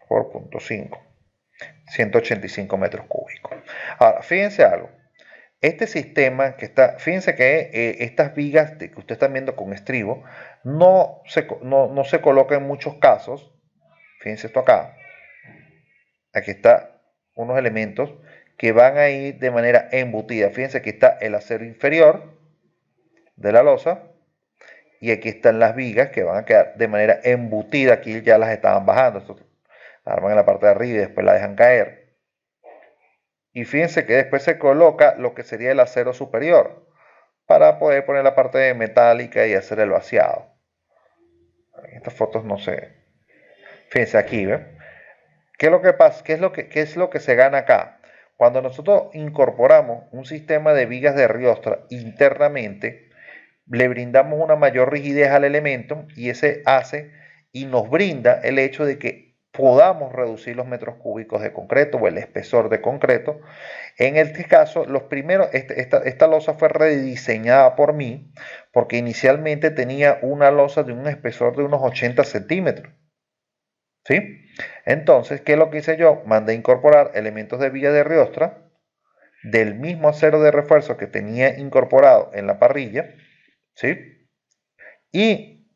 por 0,5, 185 metros cúbicos. Ahora, fíjense algo. Este sistema que está, fíjense que estas vigas que ustedes están viendo con estribo no se colocan en muchos casos. Fíjense esto acá. Aquí está unos elementos que van a ir de manera embutida. Fíjense que está el acero inferior de la losa y aquí están las vigas que van a quedar de manera embutida. Aquí ya las estaban bajando. Esto las arman en la parte de arriba y después la dejan caer. Y fíjense que después se coloca lo que sería el acero superior para poder poner la parte metálica y hacer el vaciado. En estas fotos no sé. Fíjense aquí, ¿ven? ¿Qué es lo que pasa? ¿Qué es lo que se gana acá? Cuando nosotros incorporamos un sistema de vigas de riostra internamente, le brindamos una mayor rigidez al elemento y ese hace y nos brinda el hecho de que podamos reducir los metros cúbicos de concreto o el espesor de concreto. En este caso, esta losa fue rediseñada por mí porque inicialmente tenía una losa de un espesor de unos 80 centímetros. ¿sí? Entonces, ¿qué es lo que hice yo? Mandé incorporar elementos de villa de Riostra del mismo acero de refuerzo que tenía incorporado en la parrilla, ¿sí? Y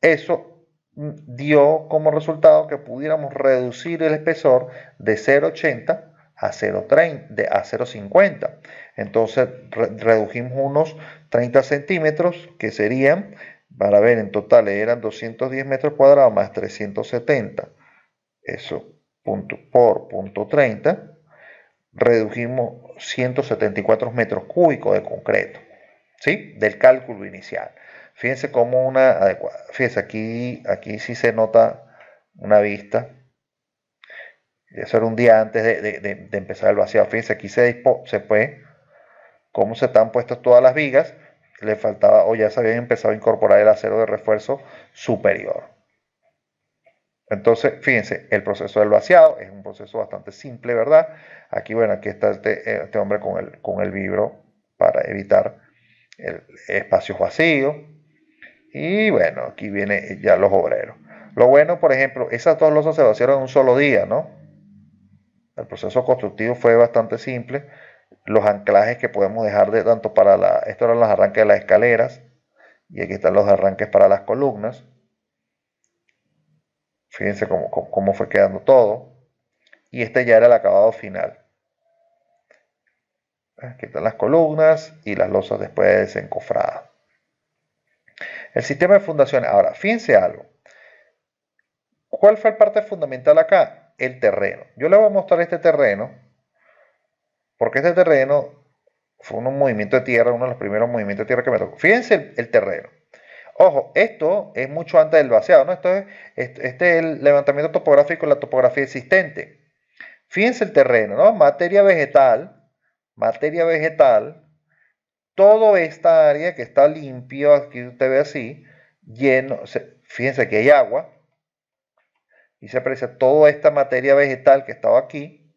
eso dio como resultado que pudiéramos reducir el espesor de 0,80 a 0,50. Entonces redujimos unos 30 centímetros que serían, para ver, en total eran 210 metros cuadrados más 370. Eso por punto 30, redujimos 174 metros cúbicos de concreto, ¿sí? Del cálculo inicial. Fíjense cómo fíjense aquí sí se nota una vista. Eso era un día antes de empezar el vaciado. Fíjense, aquí se puede, cómo se están puestas todas las vigas. Le faltaba, o ya se había empezado a incorporar el acero de refuerzo superior. Entonces, fíjense, el proceso del vaciado es un proceso bastante simple, ¿verdad? Aquí, bueno, aquí está este hombre con el vibro para evitar espacios vacíos. Y bueno, aquí vienen ya los obreros. Lo bueno, por ejemplo, esas dos losas se vaciaron en un solo día, ¿no? El proceso constructivo fue bastante simple. Los anclajes que podemos dejar de tanto para estos eran los arranques de las escaleras y aquí están los arranques para las columnas. Fíjense cómo fue quedando todo. Y este ya era el acabado final. Aquí están las columnas y las losas después desencofradas. El sistema de fundaciones. Ahora, fíjense algo. ¿Cuál fue la parte fundamental acá? El terreno. Yo les voy a mostrar este terreno, porque este terreno fue un movimiento de tierra, uno de los primeros movimientos de tierra que me tocó. Fíjense el terreno. Ojo, esto es mucho antes del vaciado, ¿no? Este es el levantamiento topográfico, la topografía existente. Fíjense el terreno, ¿no? Materia vegetal, toda esta área que está limpio, aquí usted ve así, lleno, fíjense que hay agua, y se aprecia toda esta materia vegetal que estaba aquí.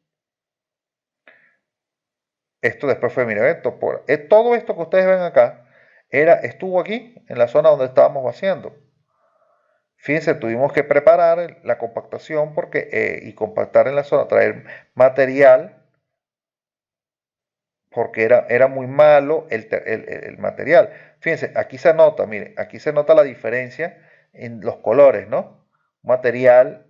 Esto después fue, mire, todo esto que ustedes ven acá, estuvo aquí, en la zona donde estábamos vaciando. Fíjense, tuvimos que preparar la compactación y compactar en la zona, traer material, porque era muy malo el material. Fíjense, aquí se nota, mire, aquí se nota la diferencia en los colores, ¿no? Material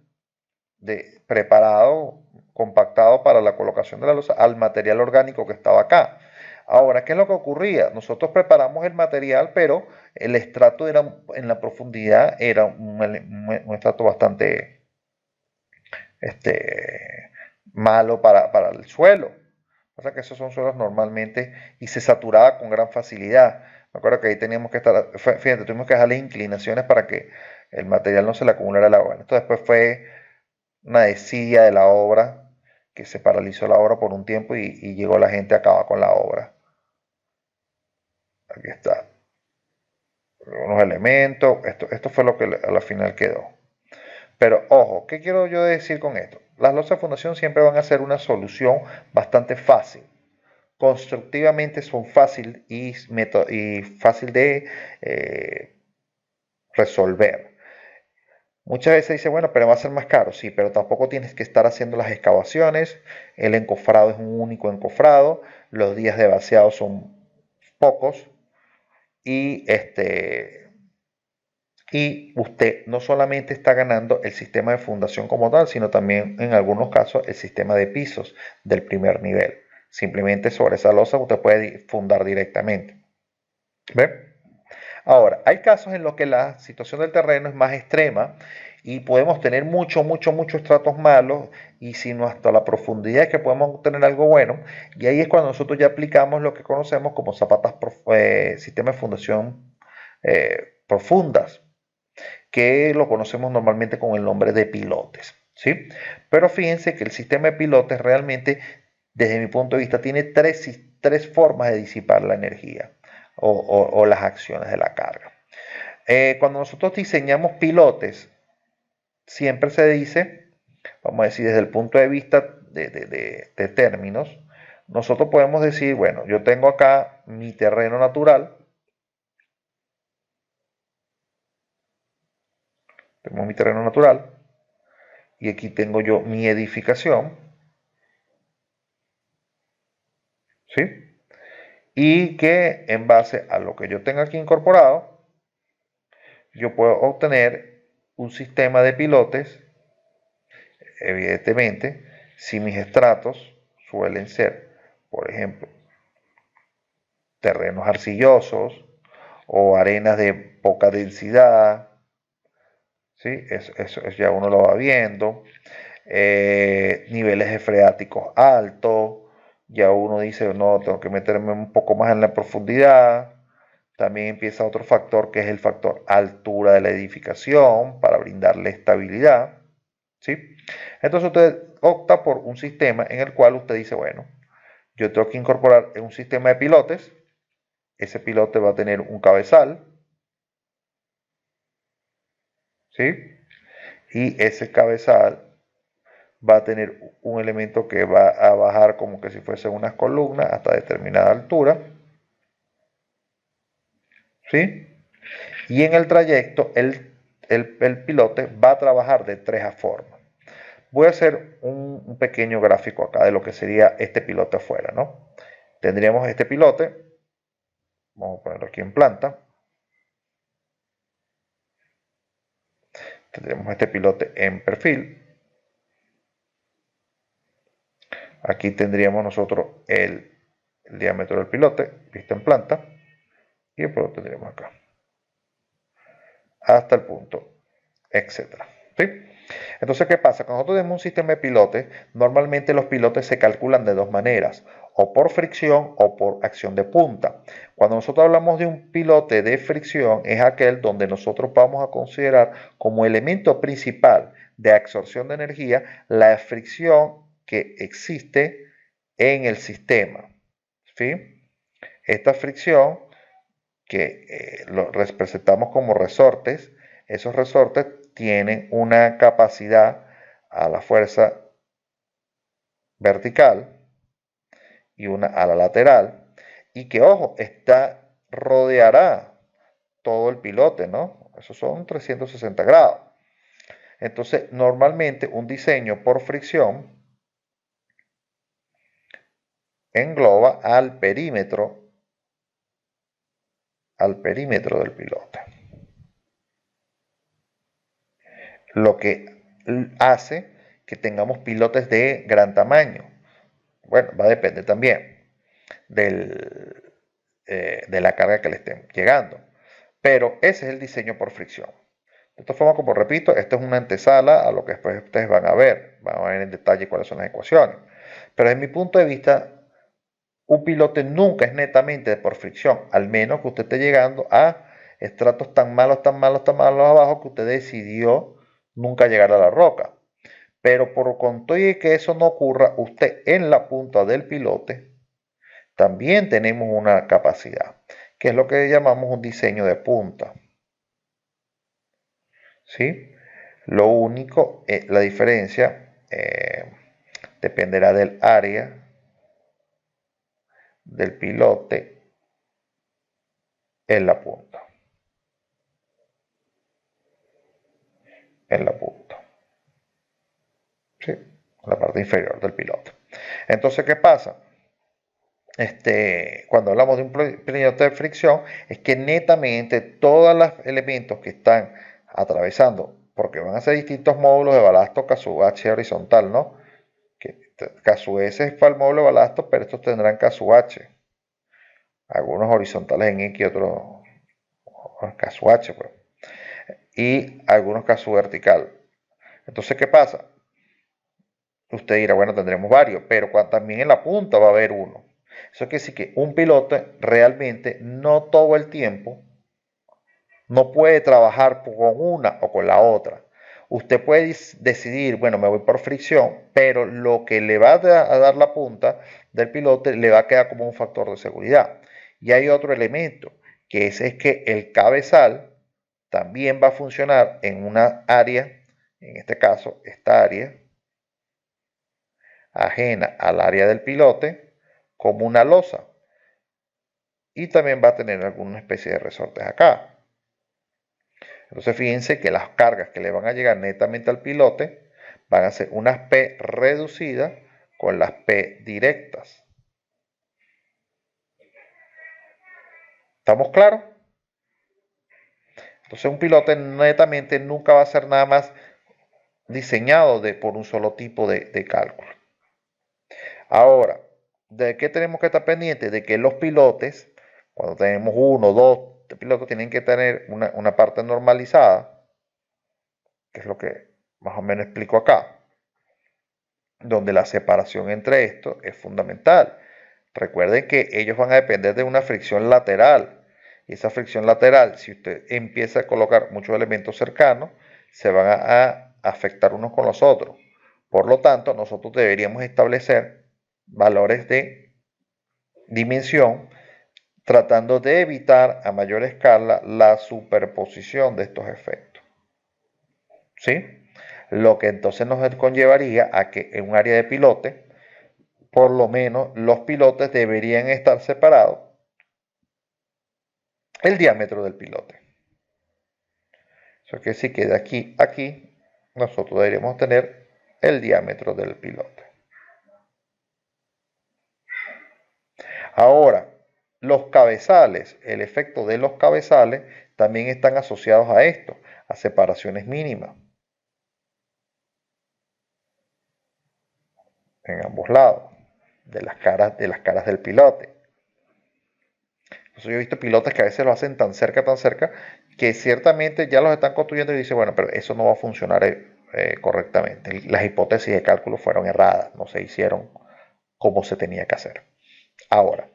preparado, compactado para la colocación de la losa al material orgánico que estaba acá. Ahora, ¿qué es lo que ocurría? Nosotros preparamos el material, pero el estrato en la profundidad era un estrato bastante malo para el suelo. O sea que esos son suelos normalmente y se saturaba con gran facilidad. Me acuerdo que ahí teníamos que estar, fíjate, tuvimos que dejarle inclinaciones para que el material no se le acumulara el agua. Esto después fue una desidia de la obra, que se paralizó la obra por un tiempo y llegó la gente a acabar con la obra. Aquí está. Unos elementos. Esto fue lo que a la final quedó. Pero ojo, ¿qué quiero yo decir con esto? Las losas de fundación siempre van a ser una solución bastante fácil. Constructivamente son fácil y fácil de resolver. Muchas veces dice, bueno, pero va a ser más caro, sí, pero tampoco tienes que estar haciendo las excavaciones. El encofrado es un único encofrado, los días de vaciado son pocos y usted no solamente está ganando el sistema de fundación como tal, sino también en algunos casos el sistema de pisos del primer nivel. Simplemente sobre esa losa usted puede fundar directamente. ¿Ve? Ahora, hay casos en los que la situación del terreno es más extrema y podemos tener muchos estratos malos y sino hasta la profundidad es que podemos tener algo bueno. Y ahí es cuando nosotros ya aplicamos lo que conocemos como sistemas de fundación profundas, que lo conocemos normalmente con el nombre de pilotes, ¿sí? Pero fíjense que el sistema de pilotes realmente, desde mi punto de vista, tiene tres formas de disipar la energía o las acciones de la carga. Cuando nosotros diseñamos pilotes, siempre se dice, vamos a decir desde el punto de vista de términos, nosotros podemos decir, bueno, yo tengo acá mi terreno natural, tengo mi terreno natural, y aquí tengo yo mi edificación, ¿sí? Y que en base a lo que yo tenga aquí incorporado, yo puedo obtener un sistema de pilotes, evidentemente, si mis estratos suelen ser, por ejemplo, terrenos arcillosos o arenas de poca densidad, ¿sí? Eso ya uno lo va viendo. Niveles de freáticos altos, ya uno dice, no, tengo que meterme un poco más en la profundidad. También empieza otro factor que es el factor altura de la edificación para brindarle estabilidad, ¿sí? Entonces usted opta por un sistema en el cual usted dice, bueno, yo tengo que incorporar un sistema de pilotes, ese pilote va a tener un cabezal, ¿sí? Y ese cabezal va a tener un elemento que va a bajar como que si fuesen unas columnas hasta determinada altura, ¿sí? Y en el trayecto el pilote va a trabajar de tres formas. Voy a hacer un pequeño gráfico acá de lo que sería este pilote afuera, ¿no? Tendríamos este pilote, vamos a ponerlo aquí en planta, tendremos este pilote en perfil, aquí tendríamos nosotros el diámetro del pilote, visto en planta, y después lo tendríamos acá, hasta el punto, etcétera. ¿Sí? Entonces, ¿qué pasa? Cuando nosotros tenemos un sistema de pilotes, normalmente los pilotes se calculan de dos maneras, o por fricción o por acción de punta. Cuando nosotros hablamos de un pilote de fricción, es aquel donde nosotros vamos a considerar como elemento principal de absorción de energía la fricción que existe en el sistema. ¿Sí? Esta fricción que lo representamos como resortes, esos resortes tienen una capacidad a la fuerza vertical y una a la lateral, y que, ojo, rodeará todo el pilote, ¿no? Esos son 360 grados. Entonces, normalmente un diseño por fricción engloba al perímetro del pilote. Lo que hace que tengamos pilotes de gran tamaño. Bueno, va a depender también de la carga que le estén llegando. Pero ese es el diseño por fricción. De esta forma, como repito, esto es una antesala a lo que después ustedes van a ver. Van a ver en detalle cuáles son las ecuaciones. Pero desde mi punto de vista, un pilote nunca es netamente por fricción, al menos que usted esté llegando a estratos tan malos, tan malos, tan malos abajo que usted decidió nunca llegar a la roca. Pero por conto y que eso no ocurra, usted en la punta del pilote también tenemos una capacidad, que es lo que llamamos un diseño de punta. ¿Sí? Lo único, la diferencia dependerá del área del pilote en la punta. En la punta. ¿Sí? La parte inferior del pilote. Entonces, ¿qué pasa? Cuando hablamos de un pilote de fricción, es que netamente todos los elementos que están atravesando, porque van a ser distintos módulos de balasto casu H horizontal, ¿no? Que casu S es para el módulo de balasto, pero estos tendrán casu H. Algunos horizontales en X y otros casu H, pues. Y algunos casu vertical. Entonces, ¿qué pasa? Usted dirá, bueno, tendremos varios, pero también en la punta va a haber uno. Eso quiere decir que un pilote realmente no todo el tiempo no puede trabajar con una o con la otra. Usted puede decidir, bueno, me voy por fricción, pero lo que le va a dar la punta del pilote le va a quedar como un factor de seguridad. Y hay otro elemento, que es que el cabezal también va a funcionar en una área, en este caso, esta área, ajena al área del pilote, como una losa. Y también va a tener alguna especie de resortes acá. Entonces fíjense que las cargas que le van a llegar netamente al pilote van a ser unas P reducidas con las P directas. ¿Estamos claros? Entonces un pilote netamente nunca va a ser nada más diseñado por un solo tipo de cálculo. Ahora, ¿de qué tenemos que estar pendientes? De que los pilotes, cuando tenemos uno o dos pilotos, tienen que tener una parte normalizada, que es lo que más o menos explico acá, donde la separación entre estos es fundamental. Recuerden que ellos van a depender de una fricción lateral. Y esa fricción lateral, si usted empieza a colocar muchos elementos cercanos, se van a afectar unos con los otros. Por lo tanto, nosotros deberíamos establecer valores de dimensión, tratando de evitar a mayor escala la superposición de estos efectos. ¿Sí? Lo que entonces nos conllevaría a que en un área de pilote, por lo menos los pilotes deberían estar separados el diámetro del pilote. Eso quiere decir que de aquí a aquí nosotros deberíamos tener el diámetro del pilote. Ahora, los cabezales, el efecto de los cabezales también están asociados a esto, a separaciones mínimas en ambos lados de las caras del pilote. Entonces yo he visto pilotos que a veces lo hacen tan cerca, que ciertamente ya los están construyendo y dicen, bueno, pero eso no va a funcionar correctamente. Las hipótesis de cálculo fueron erradas, no se hicieron como se tenía que hacer. Ahora,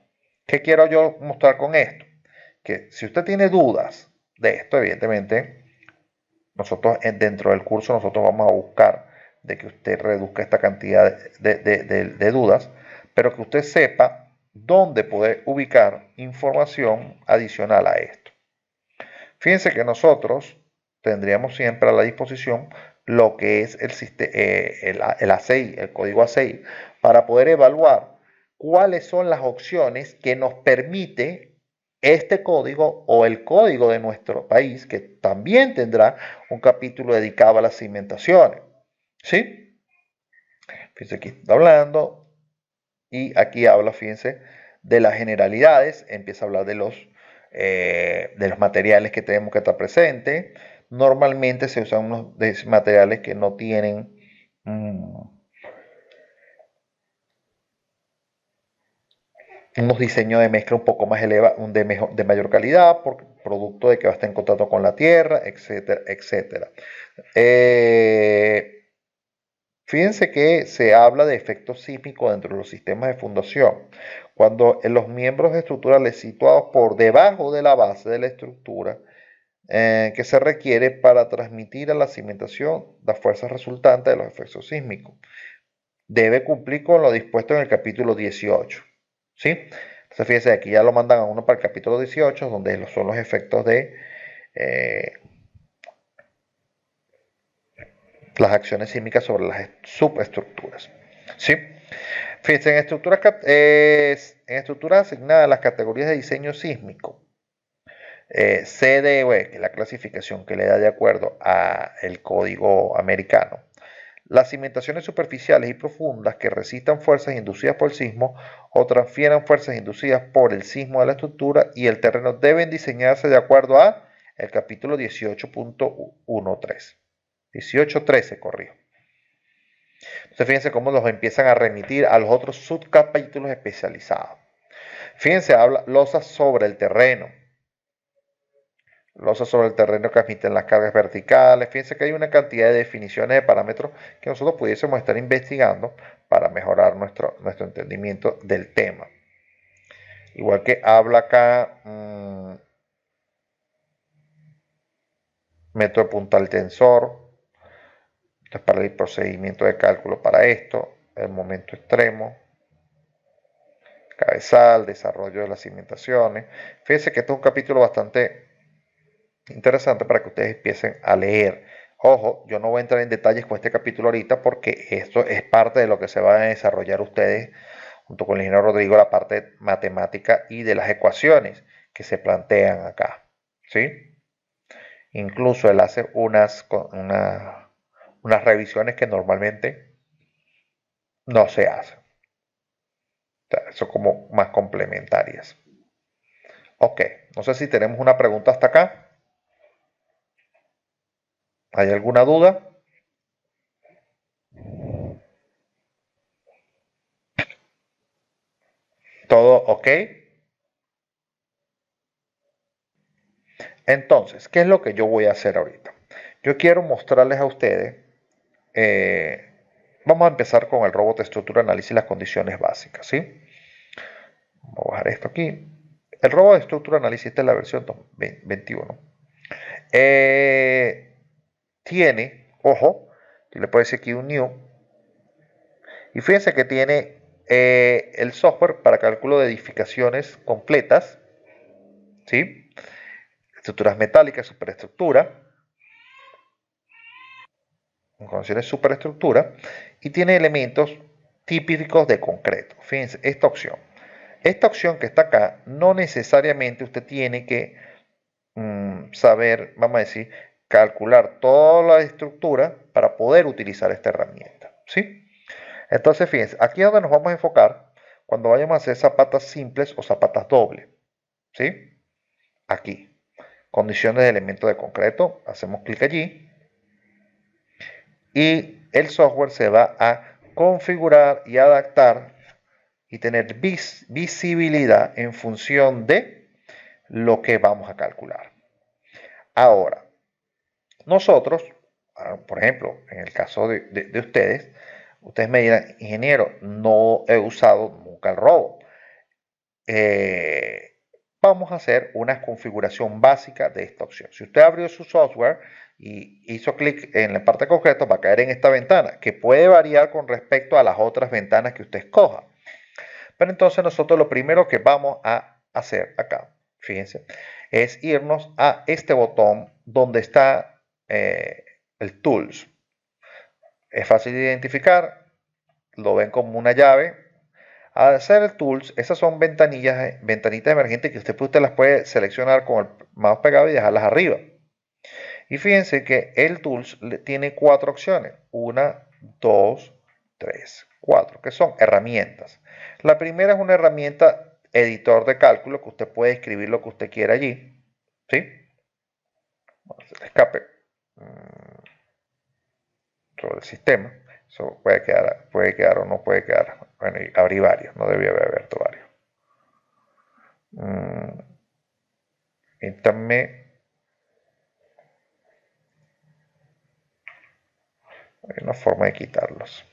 ¿qué quiero yo mostrar con esto? Que si usted tiene dudas de esto, evidentemente, nosotros dentro del curso nosotros vamos a buscar de que usted reduzca esta cantidad de dudas, pero que usted sepa dónde poder ubicar información adicional a esto. Fíjense que nosotros tendríamos siempre a la disposición lo que es el ACI, el código ACI, para poder evaluar cuáles son las opciones que nos permite este código o el código de nuestro país, que también tendrá un capítulo dedicado a las cimentaciones. ¿Sí? Fíjense, aquí está hablando y aquí habla, fíjense, de las generalidades, empieza a hablar de los materiales que tenemos que estar presentes. Normalmente se usan unos materiales que no tienen unos diseños de mezcla un poco más elevados, de mayor calidad, por producto de que va a estar en contacto con la tierra, etcétera, etcétera. Fíjense que se habla de efectos sísmicos dentro de los sistemas de fundación, cuando los miembros estructurales situados por debajo de la base de la estructura, que se requiere para transmitir a la cimentación las fuerzas resultantes de los efectos sísmicos. Debe cumplir con lo dispuesto en el capítulo 18. ¿Sí? Entonces fíjense, aquí ya lo mandan a uno para el capítulo 18, donde son los efectos de las acciones sísmicas sobre las subestructuras. ¿Sí? Fíjense, en estructuras asignadas a las categorías de diseño sísmico, CDE, que es la clasificación que le da de acuerdo al código americano, las cimentaciones superficiales y profundas que resistan fuerzas inducidas por el sismo o transfieran fuerzas inducidas por el sismo de la estructura y el terreno deben diseñarse de acuerdo a el capítulo 18.13. 18.13, corrijo. Entonces fíjense cómo los empiezan a remitir a los otros subcapítulos especializados. Fíjense, habla losas sobre el terreno. Losas sobre el terreno que admiten las cargas verticales. Fíjense que hay una cantidad de definiciones de parámetros que nosotros pudiésemos estar investigando para mejorar nuestro entendimiento del tema. Igual que habla acá método de puntal tensor. Esto es para el procedimiento de cálculo para esto. El momento extremo. Cabezal, desarrollo de las cimentaciones. Fíjense que este es un capítulo bastante interesante para que ustedes empiecen a leer. Ojo, yo no voy a entrar en detalles con este capítulo ahorita porque esto es parte de lo que se van a desarrollar ustedes junto con el ingeniero Rodrigo, la parte matemática y de las ecuaciones que se plantean acá. ¿Sí? Incluso él hace unas unas revisiones que normalmente no se hacen. O sea, son como más complementarias. Ok, no sé si tenemos una pregunta hasta acá. ¿Hay alguna duda? ¿Todo ok? Entonces, ¿qué es lo que yo voy a hacer ahorita? Yo quiero mostrarles a ustedes, eh, vamos a empezar con el robot de estructura análisis y las condiciones básicas, ¿sí? Vamos a bajar esto aquí. El robot de estructura análisis, esta es la versión 21. Tiene, ojo, yo le puedo decir aquí un new, y fíjense que tiene el software para cálculo de edificaciones completas, ¿sí? Estructuras metálicas, superestructura, en condiciones superestructura, y tiene elementos típicos de concreto. Fíjense, esta opción. Esta opción que está acá, no necesariamente usted tiene que saber, vamos a decir, calcular toda la estructura para poder utilizar esta herramienta, ¿sí? Entonces, fíjense, aquí es donde nos vamos a enfocar cuando vayamos a hacer zapatas simples o zapatas dobles, ¿sí? Aquí, condiciones de elementos de concreto, hacemos clic allí y el software se va a configurar y adaptar y tener visibilidad en función de lo que vamos a calcular. Ahora, nosotros, por ejemplo, en el caso de ustedes me dirán, ingeniero, no he usado nunca el robot. Vamos a hacer una configuración básica de esta opción. Si usted abrió su software y hizo clic en la parte concreta, va a caer en esta ventana, que puede variar con respecto a las otras ventanas que usted escoja. Pero entonces nosotros lo primero que vamos a hacer acá, fíjense, es irnos a este botón donde está el Tools. Es fácil de identificar, lo ven como una llave. Al hacer el Tools, esas son ventanitas emergentes que usted las puede seleccionar con el mouse pegado y dejarlas arriba. Y fíjense que el Tools tiene 4 opciones. 1, 2, 3, 4, que son herramientas. La primera es una herramienta editor de cálculo que usted puede escribir lo que usted quiera allí. ¿Sí? Vamos a hacer escape sobre el sistema. Eso puede quedar o no puede quedar. Bueno, y abrí varios, no debía haber abierto varios. Permítame. Hay una forma de quitarlos.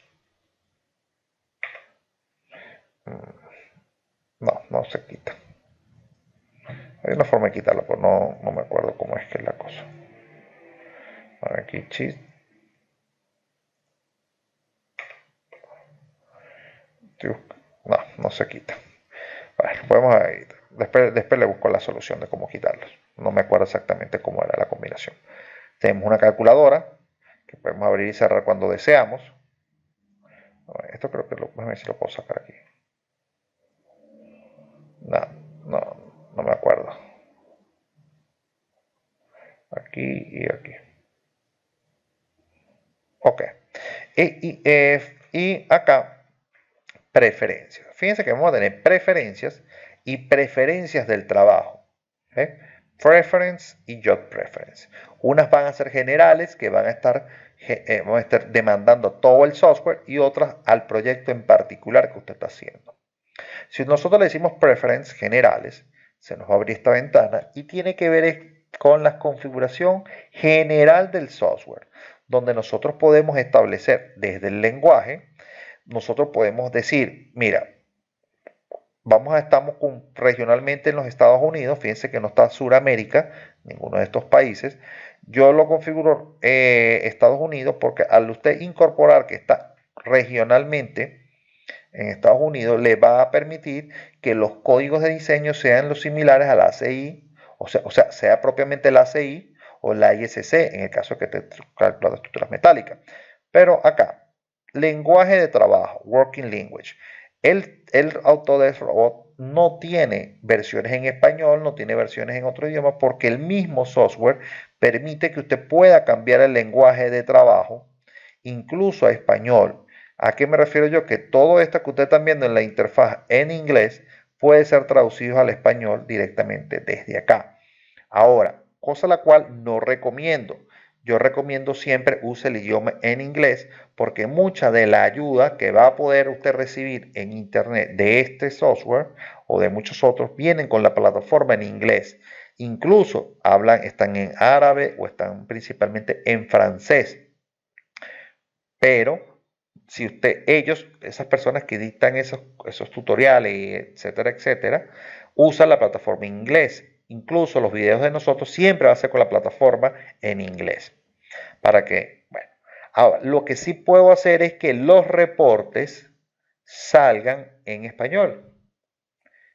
No, no se quita. Hay una forma de quitarlo, pero no me acuerdo cómo es que es la cosa. Aquí chis. No se quita. Bueno, podemos ir. Después le busco la solución de cómo quitarlos. No me acuerdo exactamente cómo era la combinación. Tenemos una calculadora que podemos abrir y cerrar cuando deseamos. Esto creo que déjame ver si lo puedo sacar aquí. No me acuerdo. Aquí y aquí. Ok. Y acá, preferencias. Fíjense que vamos a tener preferencias y preferencias del trabajo. ¿Eh? Preference y Job Preference. Unas van a ser generales que van a estar demandando todo el software y otras al proyecto en particular que usted está haciendo. Si nosotros le decimos Preference generales, se nos va a abrir esta ventana y tiene que ver con la configuración general del software, donde nosotros podemos establecer desde el lenguaje, nosotros podemos decir, mira, estamos regionalmente en los Estados Unidos, fíjense que no está Suramérica, ninguno de estos países, yo lo configuro Estados Unidos porque al usted incorporar que está regionalmente en Estados Unidos, le va a permitir que los códigos de diseño sean los similares a la ACI, o sea propiamente la ACI o la ISC, en el caso que esté calculando estructuras metálicas. Pero acá, lenguaje de trabajo, working language. El Autodesk Robot no tiene versiones en español, no tiene versiones en otro idioma, porque el mismo software permite que usted pueda cambiar el lenguaje de trabajo incluso a español. ¿A qué me refiero yo? Que todo esto que ustedes están viendo en la interfaz en inglés puede ser traducido al español directamente desde acá. Ahora, cosa la cual no recomiendo. Yo recomiendo siempre use el idioma en inglés porque mucha de la ayuda que va a poder usted recibir en internet de este software o de muchos otros vienen con la plataforma en inglés. Incluso están en árabe o están principalmente en francés. Pero si esas personas que dictan esos tutoriales, etcétera, etcétera, usan la plataforma en inglés. Incluso los videos de nosotros siempre van a ser con la plataforma en inglés. Para que, bueno, ahora, lo que sí puedo hacer es que los reportes salgan en español.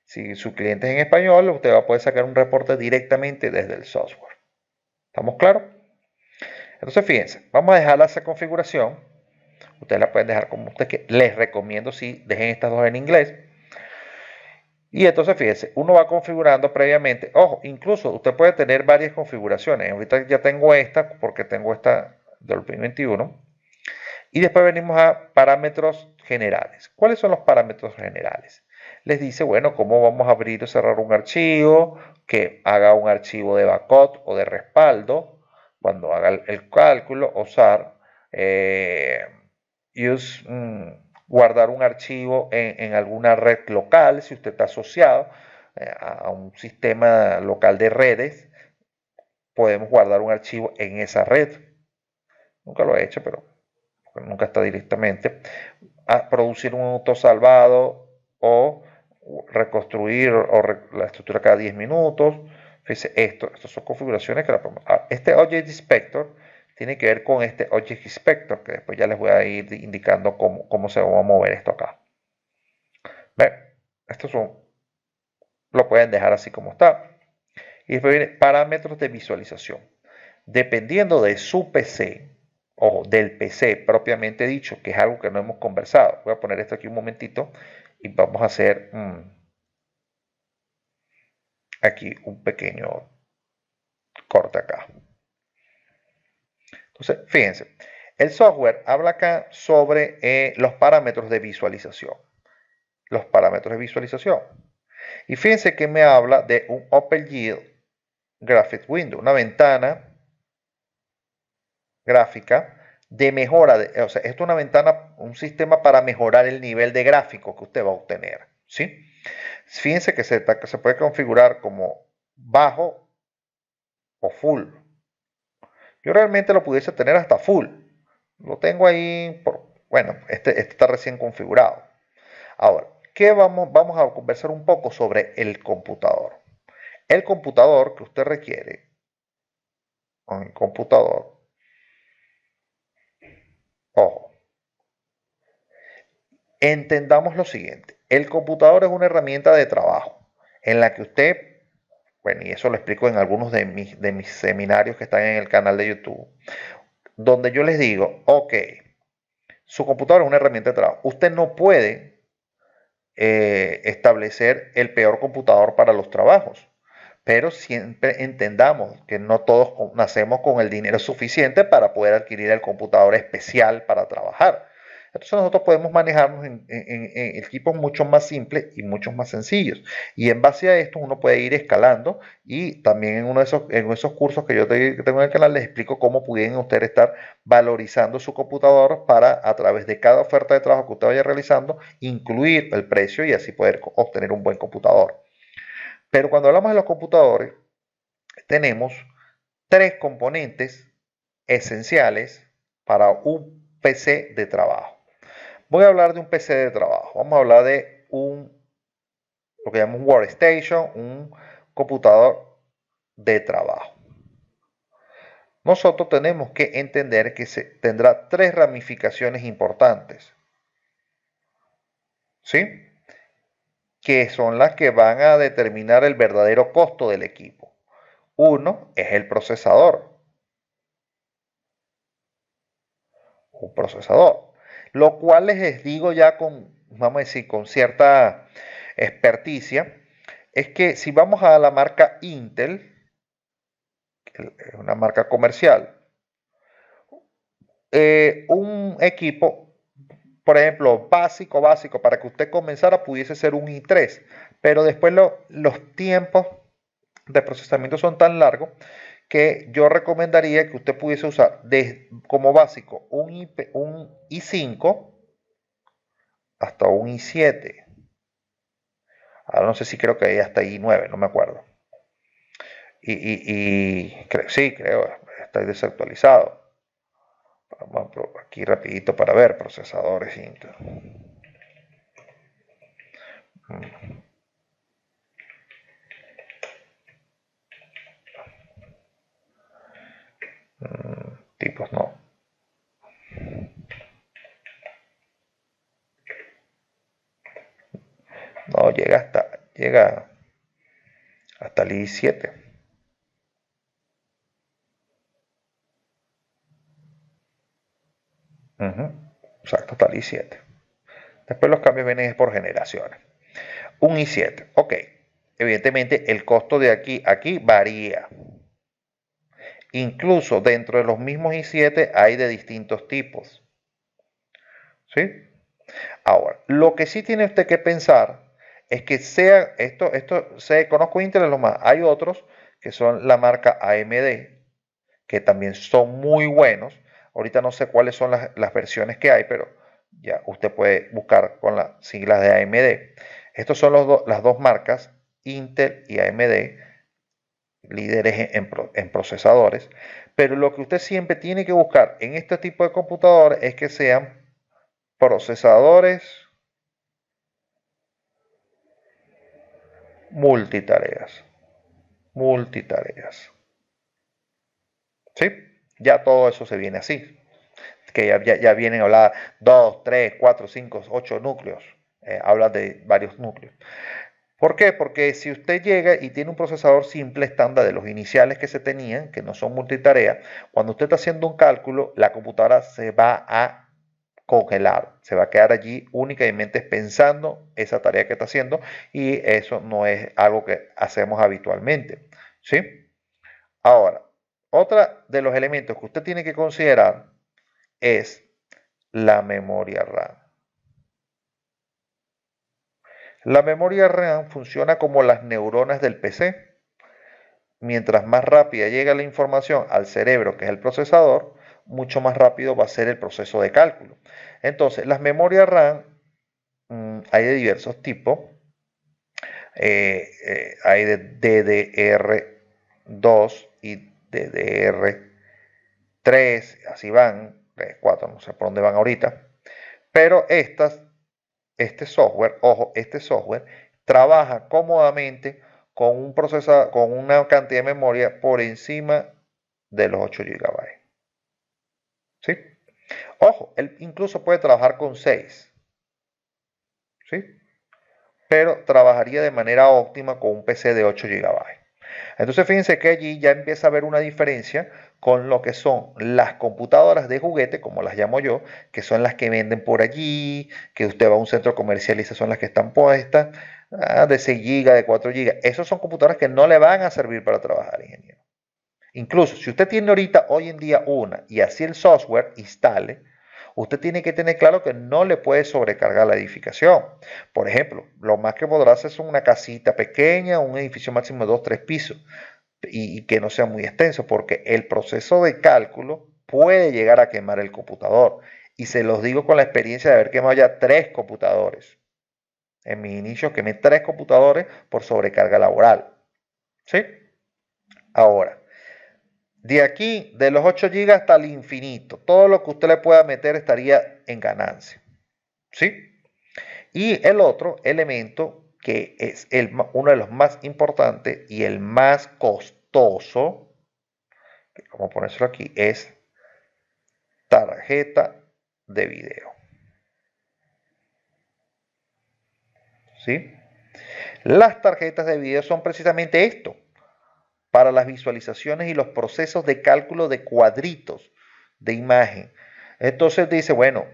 Si su cliente es en español, usted va a poder sacar un reporte directamente desde el software. ¿Estamos claros? Entonces, fíjense, vamos a dejar esa configuración. Ustedes la pueden dejar como ustedes que les recomiendo si dejen estas dos en inglés. Y entonces fíjense, uno va configurando previamente. Ojo, incluso usted puede tener varias configuraciones. Ahorita ya tengo esta porque tengo esta del 2021. Y después venimos a parámetros generales. ¿Cuáles son los parámetros generales? Les dice, bueno, cómo vamos a abrir o cerrar un archivo, que haga un archivo de backup o de respaldo cuando haga el cálculo, usar guardar un archivo en alguna red local, si usted está asociado a un sistema local de redes, podemos guardar un archivo en esa red. Nunca lo he hecho, pero nunca está directamente. A producir un autosalvado o reconstruir la estructura cada 10 minutos. Fíjense, estas son configuraciones que la podemos. Este Object Inspector tiene que ver con este Object Inspector, que después ya les voy a ir indicando cómo se va a mover esto acá. ¿Ven? Estos lo pueden dejar así como está. Y después viene parámetros de visualización. Dependiendo de su PC, o del PC propiamente dicho, que es algo que no hemos conversado. Voy a poner esto aquí un momentito y vamos a hacer aquí un pequeño corte acá. Entonces, fíjense, el software habla acá sobre los parámetros de visualización. Los parámetros de visualización. Y fíjense que me habla de un OpenGL Graphic Window, una ventana gráfica de mejora, o sea, esto es una ventana, un sistema para mejorar el nivel de gráfico que usted va a obtener, ¿sí? Fíjense que se puede configurar como bajo o full. Yo realmente lo pudiese tener hasta full. Lo tengo ahí, bueno, este está recién configurado. Ahora, vamos a conversar un poco sobre el computador. El computador que usted requiere, un computador, ojo, entendamos lo siguiente. El computador es una herramienta de trabajo en la que usted, bueno, y eso lo explico en algunos de mis seminarios que están en el canal de YouTube, donde yo les digo, ok, su computador es una herramienta de trabajo. Usted no puede establecer el peor computador para los trabajos. Pero siempre entendamos que no todos nacemos con el dinero suficiente para poder adquirir el computador especial para trabajar. Entonces nosotros podemos manejarnos en equipos mucho más simples y mucho más sencillos. Y en base a esto uno puede ir escalando y también en esos cursos que yo tengo en el canal les explico cómo pueden ustedes estar valorizando su computador para a través de cada oferta de trabajo que usted vaya realizando incluir el precio y así poder obtener un buen computador. Pero cuando hablamos de los computadores, tenemos tres componentes esenciales para un PC de trabajo. Voy a hablar de un PC de trabajo. Vamos a hablar de lo que llamamos un workstation, un computador de trabajo. Nosotros tenemos que entender que tendrá tres ramificaciones importantes. ¿Sí? Que son las que van a determinar el verdadero costo del equipo. Uno es el procesador. Un procesador. Lo cual les digo ya vamos a decir, con cierta experticia, es que si vamos a la marca Intel, que es una marca comercial, un equipo, por ejemplo, básico, para que usted comenzara, pudiese ser un i3, pero después los tiempos de procesamiento son tan largos que yo recomendaría que usted pudiese usar como básico un i5 hasta un i7. Ahora no sé si creo que hay hasta i9, no me acuerdo. Sí, creo, está desactualizado. Vamos aquí rapidito para ver procesadores Intel. Tipos no. No, llega hasta el i7. Exacto, hasta el i7. Después los cambios vienen por generaciones. Un i7, ok. Evidentemente el costo de aquí a aquí varía. Incluso dentro de los mismos i7 hay de distintos tipos. ¿Sí? Ahora, lo que sí tiene usted que pensar es que conozco Intel es lo más, hay otros que son la marca AMD, que también son muy buenos. Ahorita no sé cuáles son las versiones que hay, pero ya usted puede buscar con las siglas de AMD. Estos son las dos marcas, Intel y AMD, líderes en procesadores. Pero lo que usted siempre tiene que buscar en este tipo de computadores es que sean procesadores multitareas. Multitareas. ¿Sí? Ya todo eso se viene así. Que ya vienen a hablar 2, 3, 4, 5, 8 núcleos. Habla de varios núcleos. ¿Por qué? Porque si usted llega y tiene un procesador simple estándar de los iniciales que se tenían, que no son multitarea, cuando usted está haciendo un cálculo, la computadora se va a congelar, se va a quedar allí únicamente pensando esa tarea que está haciendo y eso no es algo que hacemos habitualmente. ¿Sí? Ahora, otra de los elementos que usted tiene que considerar es la memoria RAM. La memoria RAM funciona como las neuronas del PC. Mientras más rápida llega la información al cerebro, que es el procesador, mucho más rápido va a ser el proceso de cálculo. Entonces, las memorias RAM hay de diversos tipos. Hay de DDR2 y DDR3, así van, 4, no sé por dónde van ahorita. Pero este software trabaja cómodamente con un procesador, con una cantidad de memoria por encima de los 8 GB. ¿Sí? Ojo, él incluso puede trabajar con 6. ¿Sí? Pero trabajaría de manera óptima con un PC de 8 GB. Entonces fíjense que allí ya empieza a haber una diferencia con lo que son las computadoras de juguete, como las llamo yo, que son las que venden por allí, que usted va a un centro comercial y esas son las que están puestas, de 6 GB, de 4 GB. Esas son computadoras que no le van a servir para trabajar, ingeniero. Incluso si usted tiene ahorita, hoy en día, una y así el software instale, usted tiene que tener claro que no le puede sobrecargar la edificación. Por ejemplo, lo más que podrá hacer es una casita pequeña, un edificio máximo de 2, 3 pisos y que no sea muy extenso, porque el proceso de cálculo puede llegar a quemar el computador. Y se los digo con la experiencia de haber quemado ya 3 computadores. En mis inicios quemé 3 computadores por sobrecarga laboral. ¿Sí? Ahora, de aquí, de los 8 GB hasta el infinito, todo lo que usted le pueda meter estaría en ganancia. ¿Sí? Y el otro elemento, que es uno de los más importantes y el más costoso, vamos a ponérselo aquí, es tarjeta de video. ¿Sí? Las tarjetas de video son precisamente esto, para las visualizaciones y los procesos de cálculo de cuadritos de imagen. Entonces dice, bueno,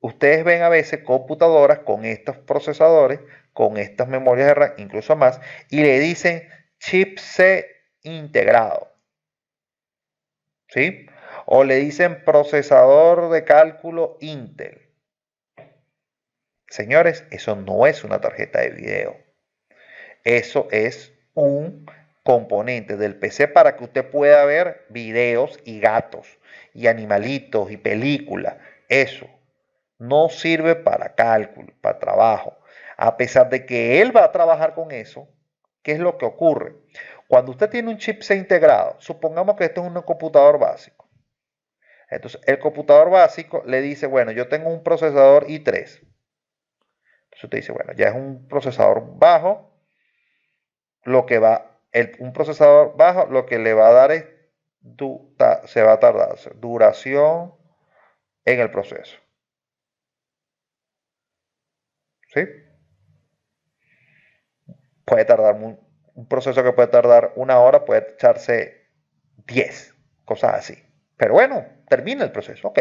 ustedes ven a veces computadoras con estos procesadores, con estas memorias de RAM, incluso más, y le dicen chipset integrado. ¿Sí? O le dicen procesador de cálculo Intel. Señores, eso no es una tarjeta de video. Eso es un componente del PC para que usted pueda ver videos y gatos y animalitos y películas. Eso no sirve para cálculo, para trabajo. A pesar de que él va a trabajar con eso, ¿qué es lo que ocurre? Cuando usted tiene un chipset integrado, supongamos que esto es un computador básico. Entonces, el computador básico le dice, bueno, yo tengo un procesador i3. Entonces usted dice, bueno, ya es un procesador bajo, lo que va, un procesador bajo, lo que le va a dar es, se va a tardar, duración en el proceso. ¿Sí? Puede tardar, un proceso que puede tardar 1 hora, puede echarse 10, cosas así. Pero bueno, termina el proceso, ok.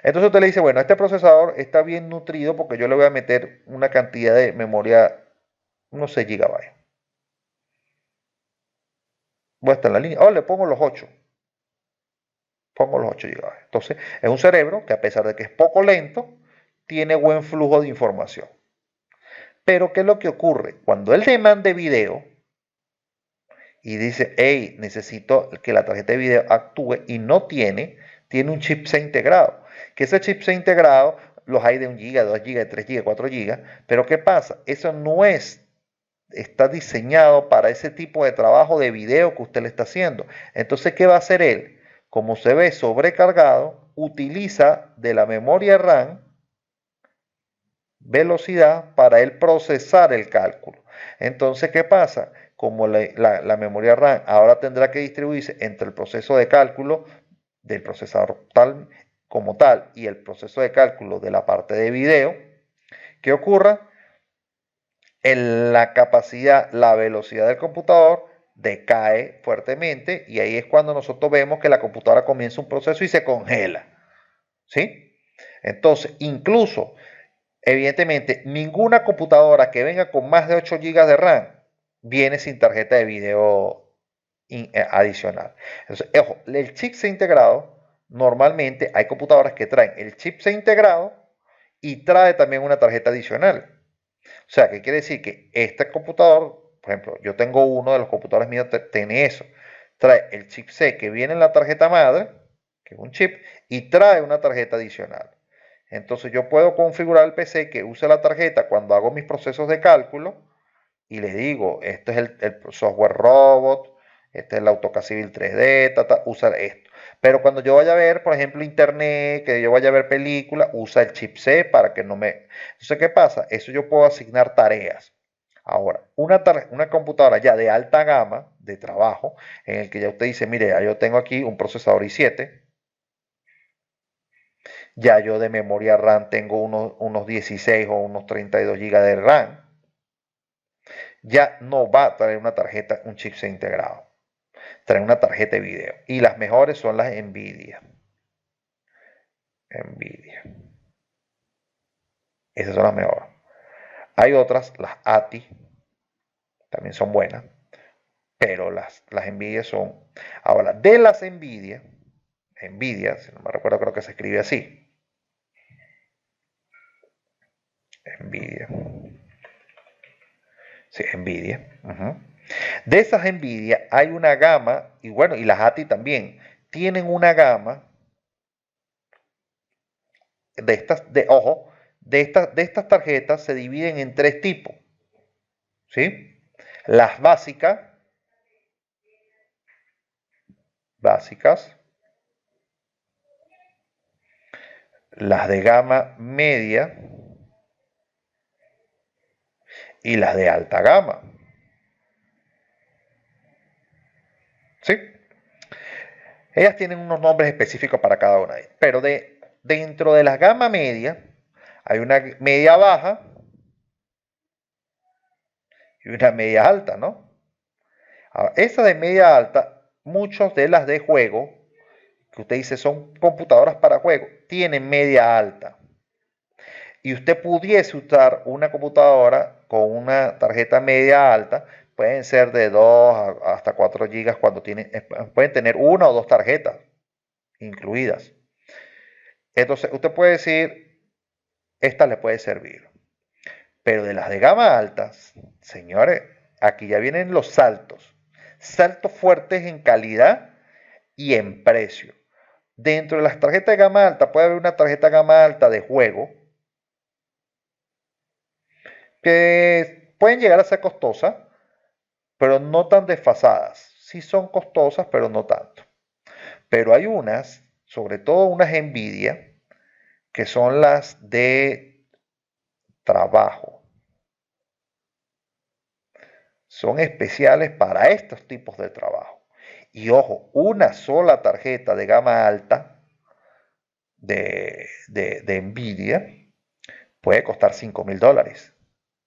Entonces usted le dice, bueno, este procesador está bien nutrido porque yo le voy a meter una cantidad de memoria, unos 6 GB. Voy a estar en la línea. Oh, le pongo los 8. Pongo los 8 GB. Entonces, es un cerebro que a pesar de que es poco lento, tiene buen flujo de información. Pero, ¿qué es lo que ocurre? Cuando él demande video y dice, hey, necesito que la tarjeta de video actúe y no tiene un chipset integrado. Que ese chipset integrado los hay de 1 GB, 2 GB, 3 GB, 4 GB. Pero, ¿qué pasa? Eso no está diseñado para ese tipo de trabajo de video que usted le está haciendo. Entonces, ¿qué va a hacer él? Como se ve sobrecargado, utiliza de la memoria RAM velocidad para él procesar el cálculo. Entonces, ¿qué pasa? Como la memoria RAM ahora tendrá que distribuirse entre el proceso de cálculo del procesador tal como tal y el proceso de cálculo de la parte de video, ¿qué ocurra? En la capacidad, la velocidad del computador decae fuertemente y ahí es cuando nosotros vemos que la computadora comienza un proceso y se congela. ¿Sí? Entonces, incluso, evidentemente, ninguna computadora que venga con más de 8 GB de RAM viene sin tarjeta de video adicional. Entonces, ojo, el chipset integrado, normalmente hay computadoras que traen el chipset integrado y trae también una tarjeta adicional. O sea, ¿qué quiere decir? Que este computador, por ejemplo, yo tengo uno de los computadores míos, tiene eso. Trae el chipset que viene en la tarjeta madre, que es un chip, y trae una tarjeta adicional. Entonces yo puedo configurar el PC que use la tarjeta cuando hago mis procesos de cálculo y le digo, este es el software robot, este es el AutoCAD Civil 3D, usa esto. Pero cuando yo vaya a ver, por ejemplo, internet, que yo vaya a ver películas, usa el chipset para que no me... Entonces, ¿qué pasa? Eso yo puedo asignar tareas. Ahora, una computadora ya de alta gama de trabajo, en el que ya usted dice, mire, ya yo tengo aquí un procesador i7, ya yo de memoria RAM tengo unos 16 o unos 32 GB de RAM, ya no va a traer una tarjeta, un chipset integrado. Trae una tarjeta de video. Y las mejores son las Nvidia. Nvidia. Esas son las mejores. Hay otras, las ATI, también son buenas. Pero las Nvidia son... Ahora, de las Nvidia, si no me recuerdo, creo que se escribe así. Nvidia. Sí, Nvidia. De esas Nvidia hay una gama, y bueno, y las ATI también, tienen una gama de estas, ojo, de estas tarjetas se dividen en 3 tipos. ¿Sí? Las básicas, las de gama media y las de alta gama. ¿Sí? Ellas tienen unos nombres específicos para cada una de ellas. Pero dentro de la gama media hay una media baja y una media alta, ¿no? Ahora, esa de media alta, muchos de las de juego, que usted dice son computadoras para juego, tienen media alta. Y usted pudiese usar una computadora con una tarjeta media alta, pueden ser de 2 hasta 4 GB cuando pueden tener una o dos tarjetas. incluidas. Entonces, usted puede decir, esta le puede servir. Pero de las de gama alta, señores, aquí ya vienen los saltos. Saltos fuertes en calidad y en precio. Dentro de las tarjetas de gama alta puede haber una tarjeta de gama alta de juego que pueden llegar a ser costosas, pero no tan desfasadas. Sí son costosas, pero no tanto. Pero hay unas, sobre todo unas Nvidia, que son las de trabajo. Son especiales para estos tipos de trabajo. Y ojo, una sola tarjeta de gama alta de Nvidia puede costar $5,000.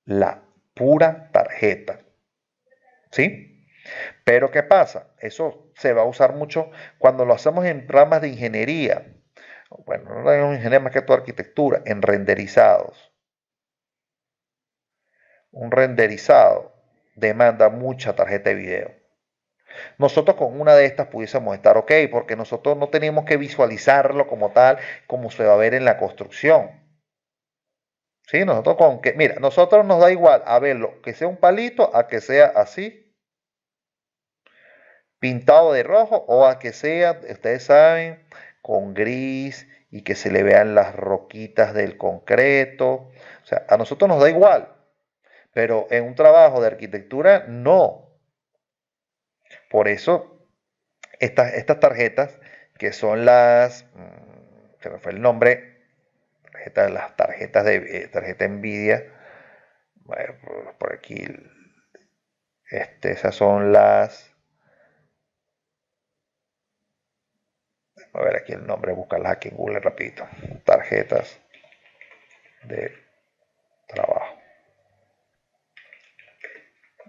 La pura tarjeta. ¿Sí? Pero ¿qué pasa? Eso se va a usar mucho cuando lo hacemos en ramas de ingeniería. Bueno, no en ingeniería más que todo arquitectura, en renderizados. Un renderizado demanda mucha tarjeta de video. Nosotros con una de estas pudiésemos estar ok, porque nosotros no tenemos que visualizarlo como tal, como se va a ver en la construcción. ¿Sí? Nosotros con que, mira, nosotros nos da igual a verlo, que sea un palito, a que sea así, pintado de rojo, o a que sea, ustedes saben, con gris y que se le vean las roquitas del concreto. O sea, a nosotros nos da igual, pero en un trabajo de arquitectura no. Por eso, estas tarjetas, que son se me fue el nombre, las tarjetas de tarjeta Nvidia, bueno, por aquí, esas son a ver aquí el nombre, buscarlas aquí en Google rapidito, tarjetas de trabajo,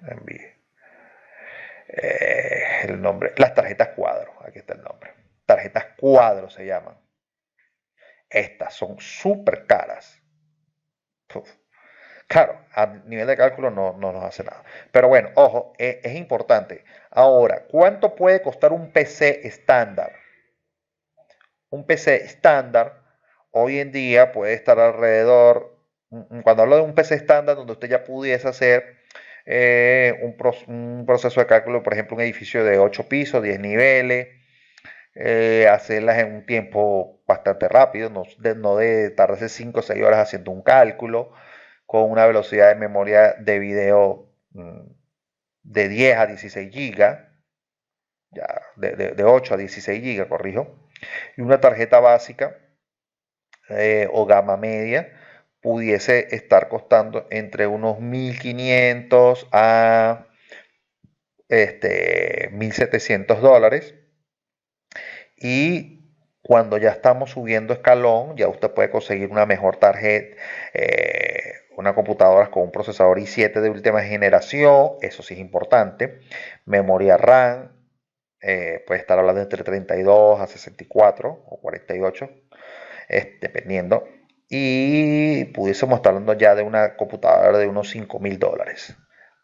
Nvidia. El nombre, las tarjetas cuadro, aquí está el nombre. Tarjetas cuadro se llaman. Estas son súper caras. Uf. Claro, a nivel de cálculo no nos hace nada. Pero bueno, ojo, es importante. Ahora, ¿cuánto puede costar un PC estándar? Un PC estándar hoy en día puede estar alrededor, cuando hablo de un PC estándar donde usted ya pudiese hacer un proceso de cálculo, por ejemplo, un edificio de 8 pisos, 10 niveles, hacerlas en un tiempo bastante rápido, no de tardarse 5 o 6 horas haciendo un cálculo, con una velocidad de memoria de video de 10 a 16 gigas, ya, de 8 a 16 gigas, corrijo, y una tarjeta básica o gama media pudiese estar costando entre unos 1.500 a $1.700. Y cuando ya estamos subiendo escalón, ya usted puede conseguir una mejor tarjeta, una computadora con un procesador i7 de última generación, eso sí es importante, memoria RAM, puede estar hablando entre 32 a 64 o 48, dependiendo, y pudiésemos estar hablando ya de una computadora de unos $5,000.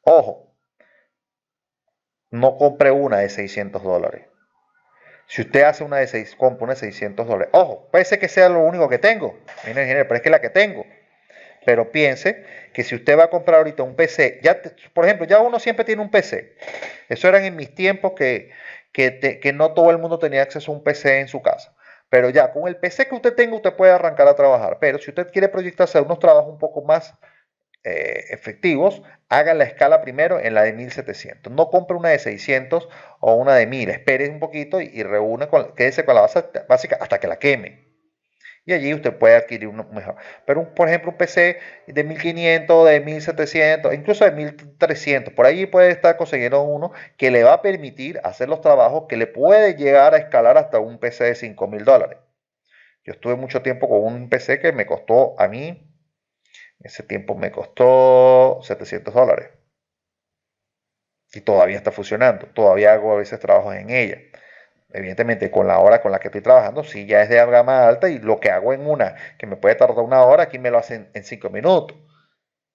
Ojo, no compre una de $600. Si usted hace una de 6, compra una de $600. Ojo, puede ser que sea lo único que tengo, pero es que la que tengo. Pero piense que si usted va a comprar ahorita un PC, por ejemplo, ya uno siempre tiene un PC. Eso eran en mis tiempos que no todo el mundo tenía acceso a un PC en su casa. Pero ya con el PC que usted tenga, usted puede arrancar a trabajar. Pero si usted quiere proyectarse a unos trabajos un poco más efectivos, hagan la escala primero en la de 1.700. No compre una de 600 o una de 1.000. Espere un poquito y reúne quédese con la base básica hasta que la queme. Y allí usted puede adquirir uno mejor. Pero, por ejemplo, un PC de 1.500, de 1.700, incluso de 1.300, por ahí puede estar consiguiendo uno que le va a permitir hacer los trabajos que le puede llegar a escalar hasta un PC de $5,000. Yo estuve mucho tiempo con un PC que me costó a mí, en ese tiempo me costó $700. Y todavía está funcionando. Todavía hago a veces trabajos en ella. Evidentemente, con la hora con la que estoy trabajando, sí, ya es de gama alta y lo que hago en una, que me puede tardar una hora, aquí me lo hacen en 5 minutos.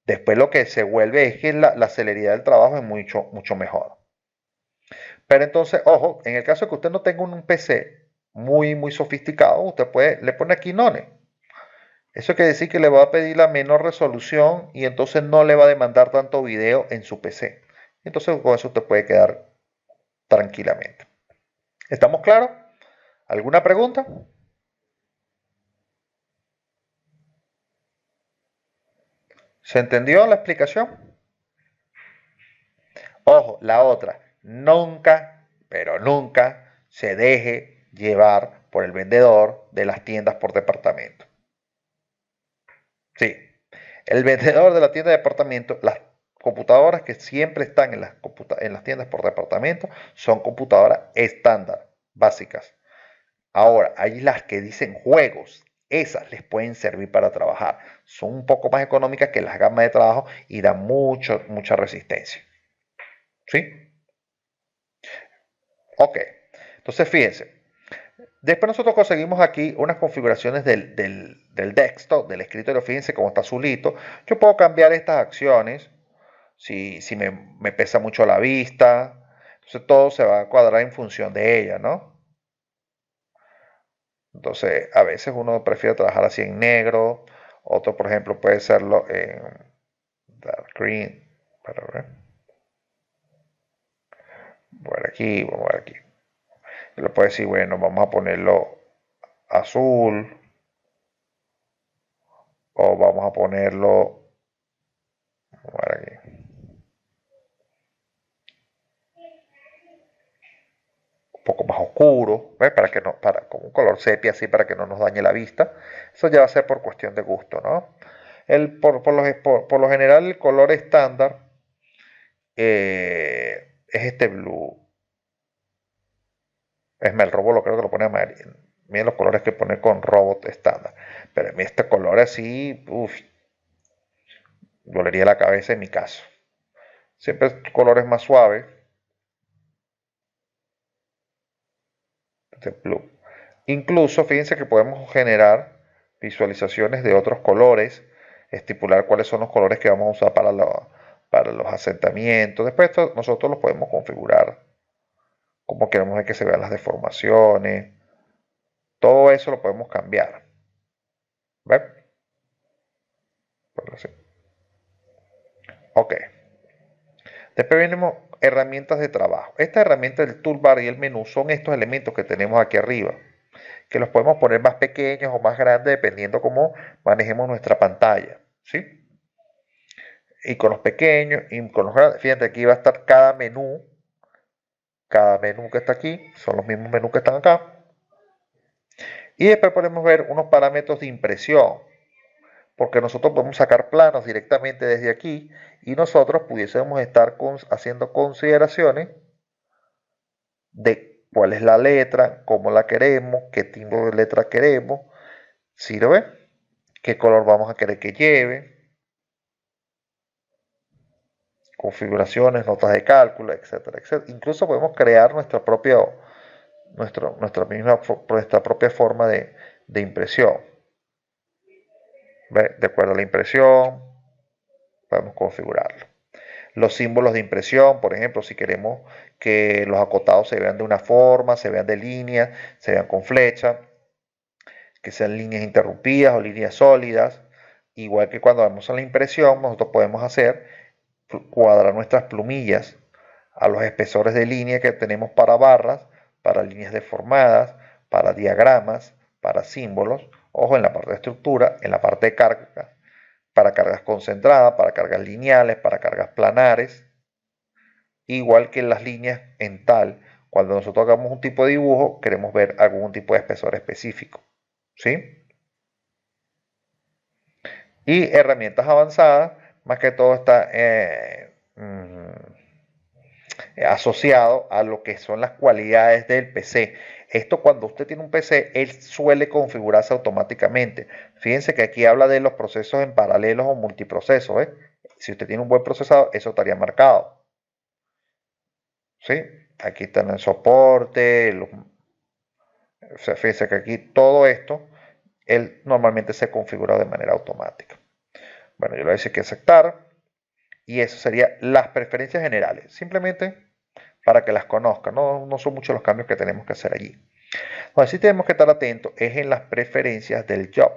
Después lo que se vuelve es que la celeridad del trabajo es mucho mejor. Pero entonces, ojo, en el caso de que usted no tenga un PC, muy sofisticado, usted le pone aquí none. Eso quiere decir que le va a pedir la menor resolución y entonces no le va a demandar tanto video en su PC. Entonces con eso usted puede quedar tranquilamente. ¿Estamos claros? ¿Alguna pregunta? ¿Se entendió la explicación? Ojo, la otra, nunca, pero nunca se deje llevar por el vendedor de las tiendas por departamento. Sí, el vendedor de la tienda de departamento, las computadoras que siempre están en las tiendas por departamento son computadoras estándar, básicas. Ahora, hay las que dicen juegos. Esas les pueden servir para trabajar. Son un poco más económicas que las gamas de trabajo y dan mucha resistencia. ¿Sí? Ok. Entonces, fíjense. Después nosotros conseguimos aquí unas configuraciones del desktop, del escritorio. Fíjense cómo está azulito. Yo puedo cambiar estas acciones si me pesa mucho la vista. Entonces todo se va a cuadrar en función de ella, ¿no? Entonces a veces uno prefiere trabajar así en negro. Otro, por ejemplo, puede serlo en dark green. Para ver. Por aquí, vamos a ver aquí. Yo le puedo decir, bueno, vamos a ponerlo azul. O vamos a ponerlo, vamos a ver aquí, un poco más oscuro, ¿ves? Para que no, con un color sepia así para que no nos dañe la vista. Eso ya va a ser por cuestión de gusto, ¿no? Por lo general el color estándar es este blue. Es más, el robot lo creo que lo pone amarillo. Miren los colores que pone con robot estándar. Pero a mí este color así, uff, dolería la cabeza en mi caso. Siempre colores más suaves. Este blue. Incluso fíjense que podemos generar visualizaciones de otros colores, estipular cuáles son los colores que vamos a usar para los asentamientos. Después esto nosotros lo podemos configurar como queremos ver que se vean las deformaciones. Todo eso lo podemos cambiar. ¿Ven? Ok. Después venimos herramientas de trabajo. Estas herramientas del toolbar y el menú son estos elementos que tenemos aquí arriba, que los podemos poner más pequeños o más grandes dependiendo cómo manejemos nuestra pantalla. ¿Sí? Y con los pequeños y con los grandes. Fíjate, aquí va a estar cada menú que está aquí, son los mismos menús que están acá. Y después podemos ver unos parámetros de impresión, porque nosotros podemos sacar planos directamente desde aquí y nosotros pudiésemos estar haciendo consideraciones de cuál es la letra, cómo la queremos, qué tipo de letra queremos, ¿sirve? ¿Qué color vamos a querer que lleve? Configuraciones, notas de cálculo, etcétera, etcétera. Incluso podemos crear nuestra propia forma de impresión. ¿Ve? De acuerdo a la impresión, podemos configurarlo. Los símbolos de impresión, por ejemplo, si queremos que los acotados se vean de una forma, se vean de línea, se vean con flecha, que sean líneas interrumpidas o líneas sólidas. Igual que cuando vamos a la impresión, nosotros podemos hacer cuadrar nuestras plumillas a los espesores de línea que tenemos para barras, para líneas deformadas, para diagramas, para símbolos. Ojo, en la parte de estructura, en la parte de carga, para cargas concentradas, para cargas lineales, para cargas planares. Igual que en las líneas en tal, cuando nosotros hagamos un tipo de dibujo, queremos ver algún tipo de espesor específico. ¿Sí? Y herramientas avanzadas, más que todo está asociado a lo que son las cualidades del PC. Esto cuando usted tiene un PC, él suele configurarse automáticamente. Fíjense que aquí habla de los procesos en paralelos o multiprocesos. ¿Eh? Si usted tiene un buen procesador, eso estaría marcado. ¿Sí? Aquí está el soporte. O sea, fíjense que aquí todo esto, él normalmente se configura de manera automática. Bueno, yo le voy a decir que aceptar. Y eso serían las preferencias generales. Simplemente para que las conozcan. No son muchos los cambios que tenemos que hacer allí. Entonces, sí tenemos que estar atentos es en las preferencias del job.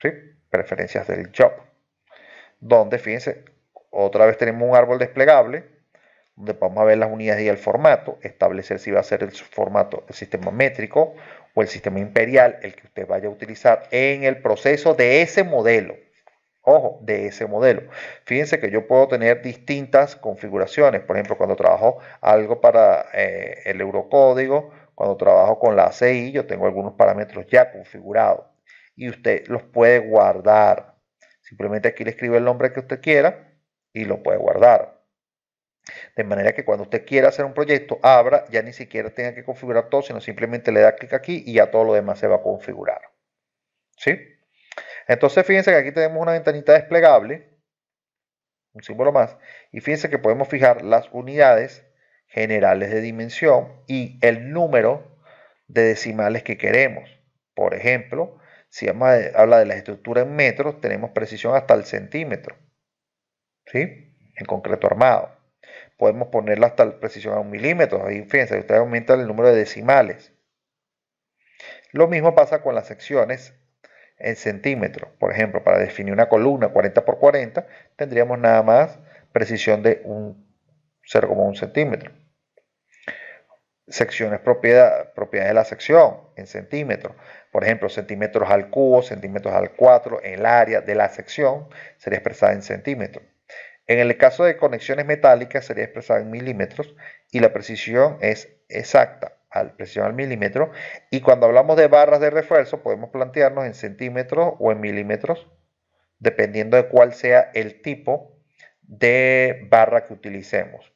¿Sí? Preferencias del job. Donde, fíjense, otra vez tenemos un árbol desplegable, donde vamos a ver las unidades y el formato, establecer si va a ser el formato, el sistema métrico o el sistema imperial, el que usted vaya a utilizar en el proceso de ese modelo. Ojo, de ese modelo. Fíjense que yo puedo tener distintas configuraciones. Por ejemplo, cuando trabajo algo para el eurocódigo, cuando trabajo con la ACI, yo tengo algunos parámetros ya configurados. Y usted los puede guardar. Simplemente aquí le escribe el nombre que usted quiera y lo puede guardar. De manera que cuando usted quiera hacer un proyecto, abra, ya ni siquiera tenga que configurar todo, sino simplemente le da clic aquí y ya todo lo demás se va a configurar. ¿Sí? Entonces fíjense que aquí tenemos una ventanita desplegable, un símbolo más, y fíjense que podemos fijar las unidades generales de dimensión y el número de decimales que queremos. Por ejemplo, si habla de la estructura en metros, tenemos precisión hasta el centímetro, ¿sí? En concreto armado. Podemos ponerla hasta la precisión a un milímetro. Ahí fíjense, usted aumenta el número de decimales. Lo mismo pasa con las secciones en centímetros. Por ejemplo, para definir una columna 40 por 40, tendríamos nada más precisión de un 0,1 centímetro. Secciones propiedades de la sección en centímetros. Por ejemplo, centímetros al cubo, centímetros al cuatro, el área de la sección sería expresada en centímetros. En el caso de conexiones metálicas sería expresada en milímetros y la precisión es exacta, precisión al milímetro. Y cuando hablamos de barras de refuerzo podemos plantearnos en centímetros o en milímetros, dependiendo de cuál sea el tipo de barra que utilicemos.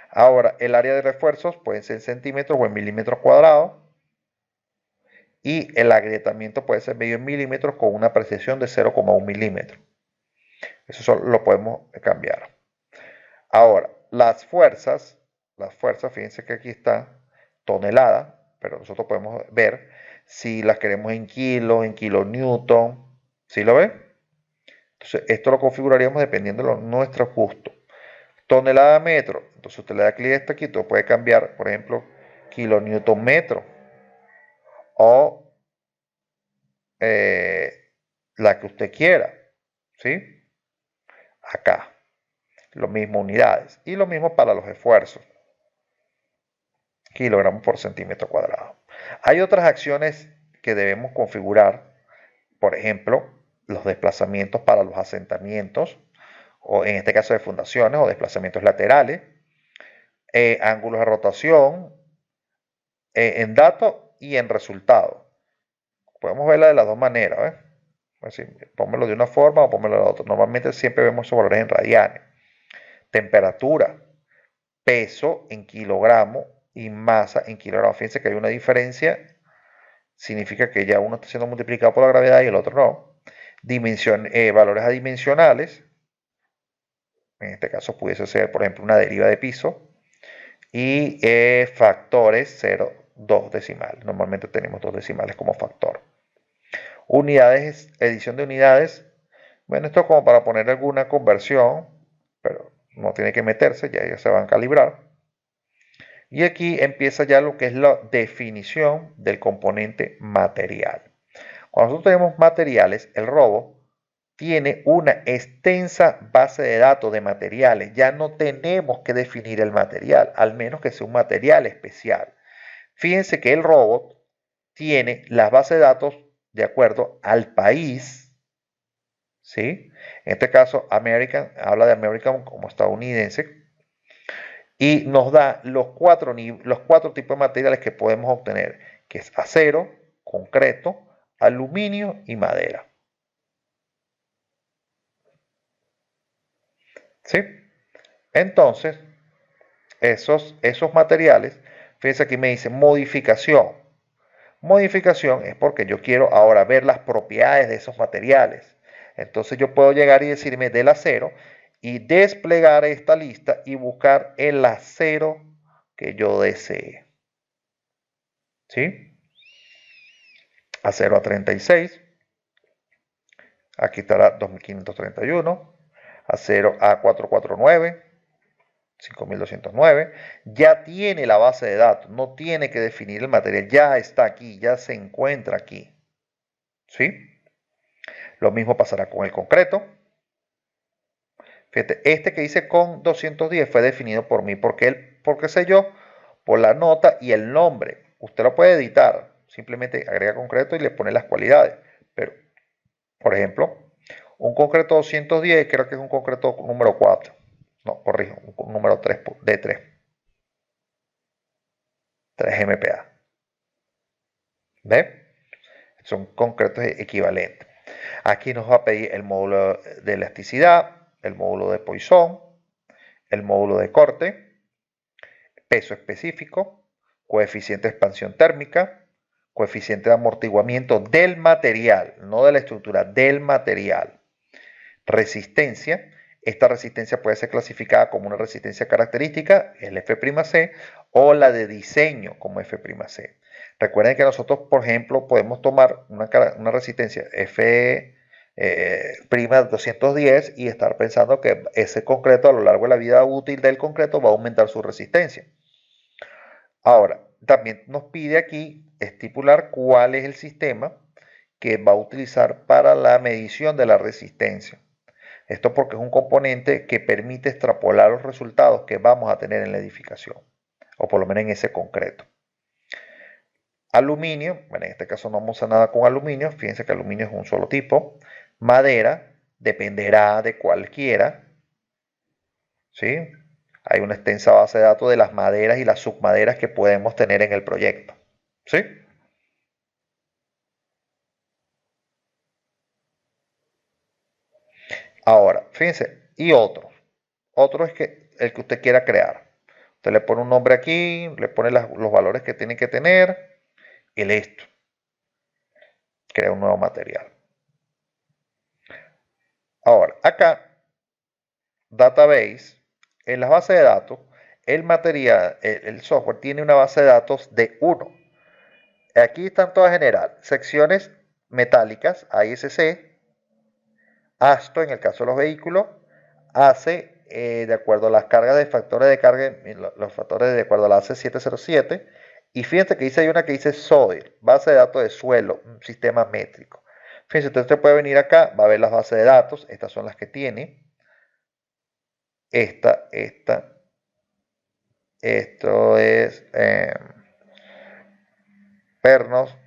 Ahora, el área de refuerzos puede ser en centímetros o en milímetros cuadrados. Y el agrietamiento puede ser medido en milímetros con una precisión de 0,1 milímetro. Eso lo podemos cambiar. Ahora, las fuerzas, fíjense que aquí está tonelada, pero nosotros podemos ver si las queremos en kilos, en kilonewton. ¿Sí lo ven? Entonces, esto lo configuraríamos dependiendo de nuestro gusto. Tonelada metro. Entonces, usted le da clic a esto aquí, tú puede cambiar, por ejemplo, kilonewton metro. O la que usted quiera. ¿Sí? Acá. Lo mismo unidades. Y lo mismo para los esfuerzos. Kilogramos por centímetro cuadrado. Hay otras acciones que debemos configurar, por ejemplo, los desplazamientos para los asentamientos, o en este caso de fundaciones o desplazamientos laterales, ángulos de rotación, en datos y en resultado. Podemos verla de las dos maneras, así, pónmelo de una forma o pónmelo de la otra. Normalmente siempre vemos esos valores en radianes. Temperatura, peso en kilogramos y masa en kilogramos. Fíjense que hay una diferencia, significa que ya uno está siendo multiplicado por la gravedad y el otro no. Valores adimensionales, en este caso pudiese ser, por ejemplo, una deriva de piso, y factores 0, 2 decimales. Normalmente tenemos 2 decimales como factor. Unidades, edición de unidades. Bueno, esto es como para poner alguna conversión, pero no tiene que meterse, ya se van a calibrar. Y aquí empieza ya lo que es la definición del componente material. Cuando nosotros tenemos materiales, el robot tiene una extensa base de datos de materiales. Ya no tenemos que definir el material, al menos que sea un material especial. Fíjense que el robot tiene las bases de datos de acuerdo al país, ¿sí? En este caso, habla de American como estadounidense, y nos da los cuatro tipos de materiales que podemos obtener, que es acero, concreto, aluminio y madera. ¿Sí? Entonces, esos materiales, fíjense aquí me dice modificación. Modificación es porque yo quiero ahora ver las propiedades de esos materiales. Entonces yo puedo llegar y decirme del acero y desplegar esta lista y buscar el acero que yo desee. ¿Sí? Acero A36. Aquí estará 2531. Acero A449. 5209, ya tiene la base de datos, no tiene que definir el material, ya está aquí, ya se encuentra aquí. ¿Sí? Lo mismo pasará con el concreto. Fíjate, este que dice con 210 fue definido por mí. ¿Por qué sé yo? Por la nota y el nombre. Usted lo puede editar. Simplemente agrega concreto y le pone las cualidades. Pero, por ejemplo, un concreto 210 creo que es un concreto número 4. No, corrijo, un número 3 de 3. 3 MPa. ¿Ve? Son concretos equivalentes. Aquí nos va a pedir el módulo de elasticidad, el módulo de Poisson, el módulo de corte, peso específico, coeficiente de expansión térmica, coeficiente de amortiguamiento del material, no de la estructura, del material, resistencia. Esta resistencia puede ser clasificada como una resistencia característica, el F'C, o la de diseño como F'C. Recuerden que nosotros, por ejemplo, podemos tomar una resistencia F' 210 y estar pensando que ese concreto a lo largo de la vida útil del concreto va a aumentar su resistencia. Ahora, también nos pide aquí estipular cuál es el sistema que va a utilizar para la medición de la resistencia. Esto porque es un componente que permite extrapolar los resultados que vamos a tener en la edificación, o por lo menos en ese concreto. Aluminio, bueno, en este caso no vamos a nada con aluminio, fíjense que aluminio es un solo tipo. Madera, dependerá de cualquiera, ¿sí? Hay una extensa base de datos de las maderas y las submaderas que podemos tener en el proyecto, ¿sí? Ahora, fíjense, y otro es que el que usted quiera crear. Usted le pone un nombre aquí, le pone los valores que tiene que tener y listo. Crea un nuevo material. Ahora, acá, database, en las bases de datos, el material, el software tiene una base de datos de 1. Aquí están todas general. Secciones metálicas, ASC, ASTO en el caso de los vehículos, ACE de acuerdo a las cargas de factores de carga, los factores de acuerdo a la AC707. Y fíjense que dice, hay una que dice SOIL, base de datos de suelo, un sistema métrico. Fíjense, usted puede venir acá, va a ver las bases de datos, estas son las que tiene. Esto es pernos.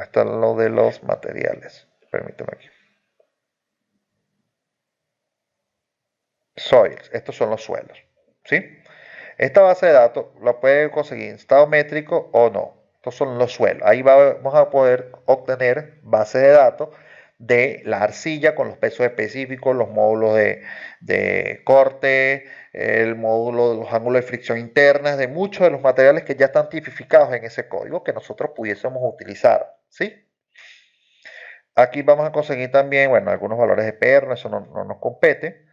Esto es lo de los materiales. Permítame aquí. Soils, estos son los suelos. ¿Sí? Esta base de datos la puede conseguir en estado métrico o no. Estos son los suelos. Ahí vamos a poder obtener base de datos de la arcilla con los pesos específicos, los módulos de corte, el módulo de los ángulos de fricción internas, de muchos de los materiales que ya están tipificados en ese código que nosotros pudiésemos utilizar. ¿Sí? Aquí vamos a conseguir también, bueno, algunos valores de perno, eso no nos compete,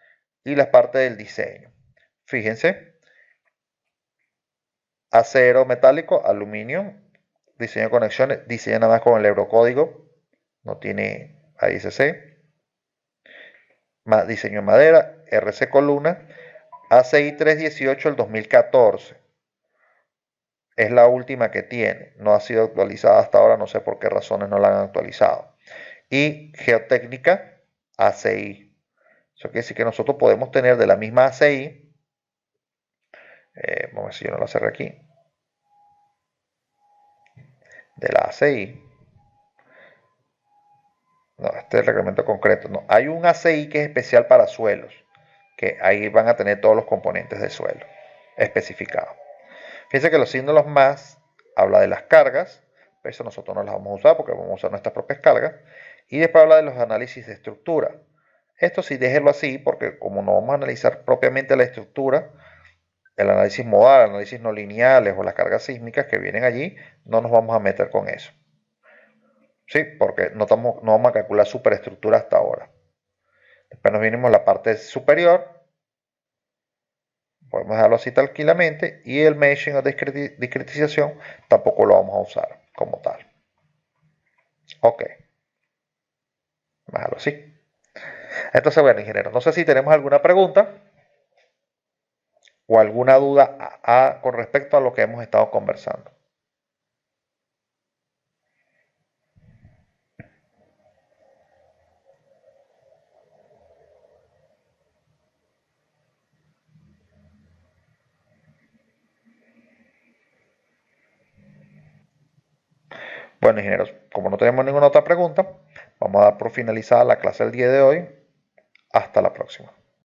y la parte del diseño. Fíjense, acero metálico, aluminio, diseño de conexiones, diseña nada más con el eurocódigo, no tiene ASC, diseño de madera, RC columna, ACI 318 del 2014. Es la última que tiene, no ha sido actualizada hasta ahora, no sé por qué razones no la han actualizado. Y geotécnica, ACI. Eso quiere decir que nosotros podemos tener de la misma ACI, vamos a ver si yo no la cerré aquí, de la ACI, no, este es el reglamento concreto, no, hay un ACI que es especial para suelos, que ahí van a tener todos los componentes de suelo especificados. Fíjense que los símbolos más habla de las cargas, pero eso nosotros no las vamos a usar porque vamos a usar nuestras propias cargas, y después habla de los análisis de estructura. Esto sí déjenlo así porque como no vamos a analizar propiamente la estructura, el análisis modal, análisis no lineales o las cargas sísmicas que vienen allí, no nos vamos a meter con eso. Sí, porque no vamos a calcular superestructura hasta ahora. Después nos vinimos a la parte superior, podemos dejarlo así tranquilamente, y el meshing o discretización tampoco lo vamos a usar como tal. Ok, déjalo así. Entonces, bueno, ingeniero, no sé si tenemos alguna pregunta. o alguna duda con respecto a lo que hemos estado conversando. Bueno, ingenieros, como no tenemos ninguna otra pregunta, vamos a dar por finalizada la clase del día de hoy. Hasta la próxima.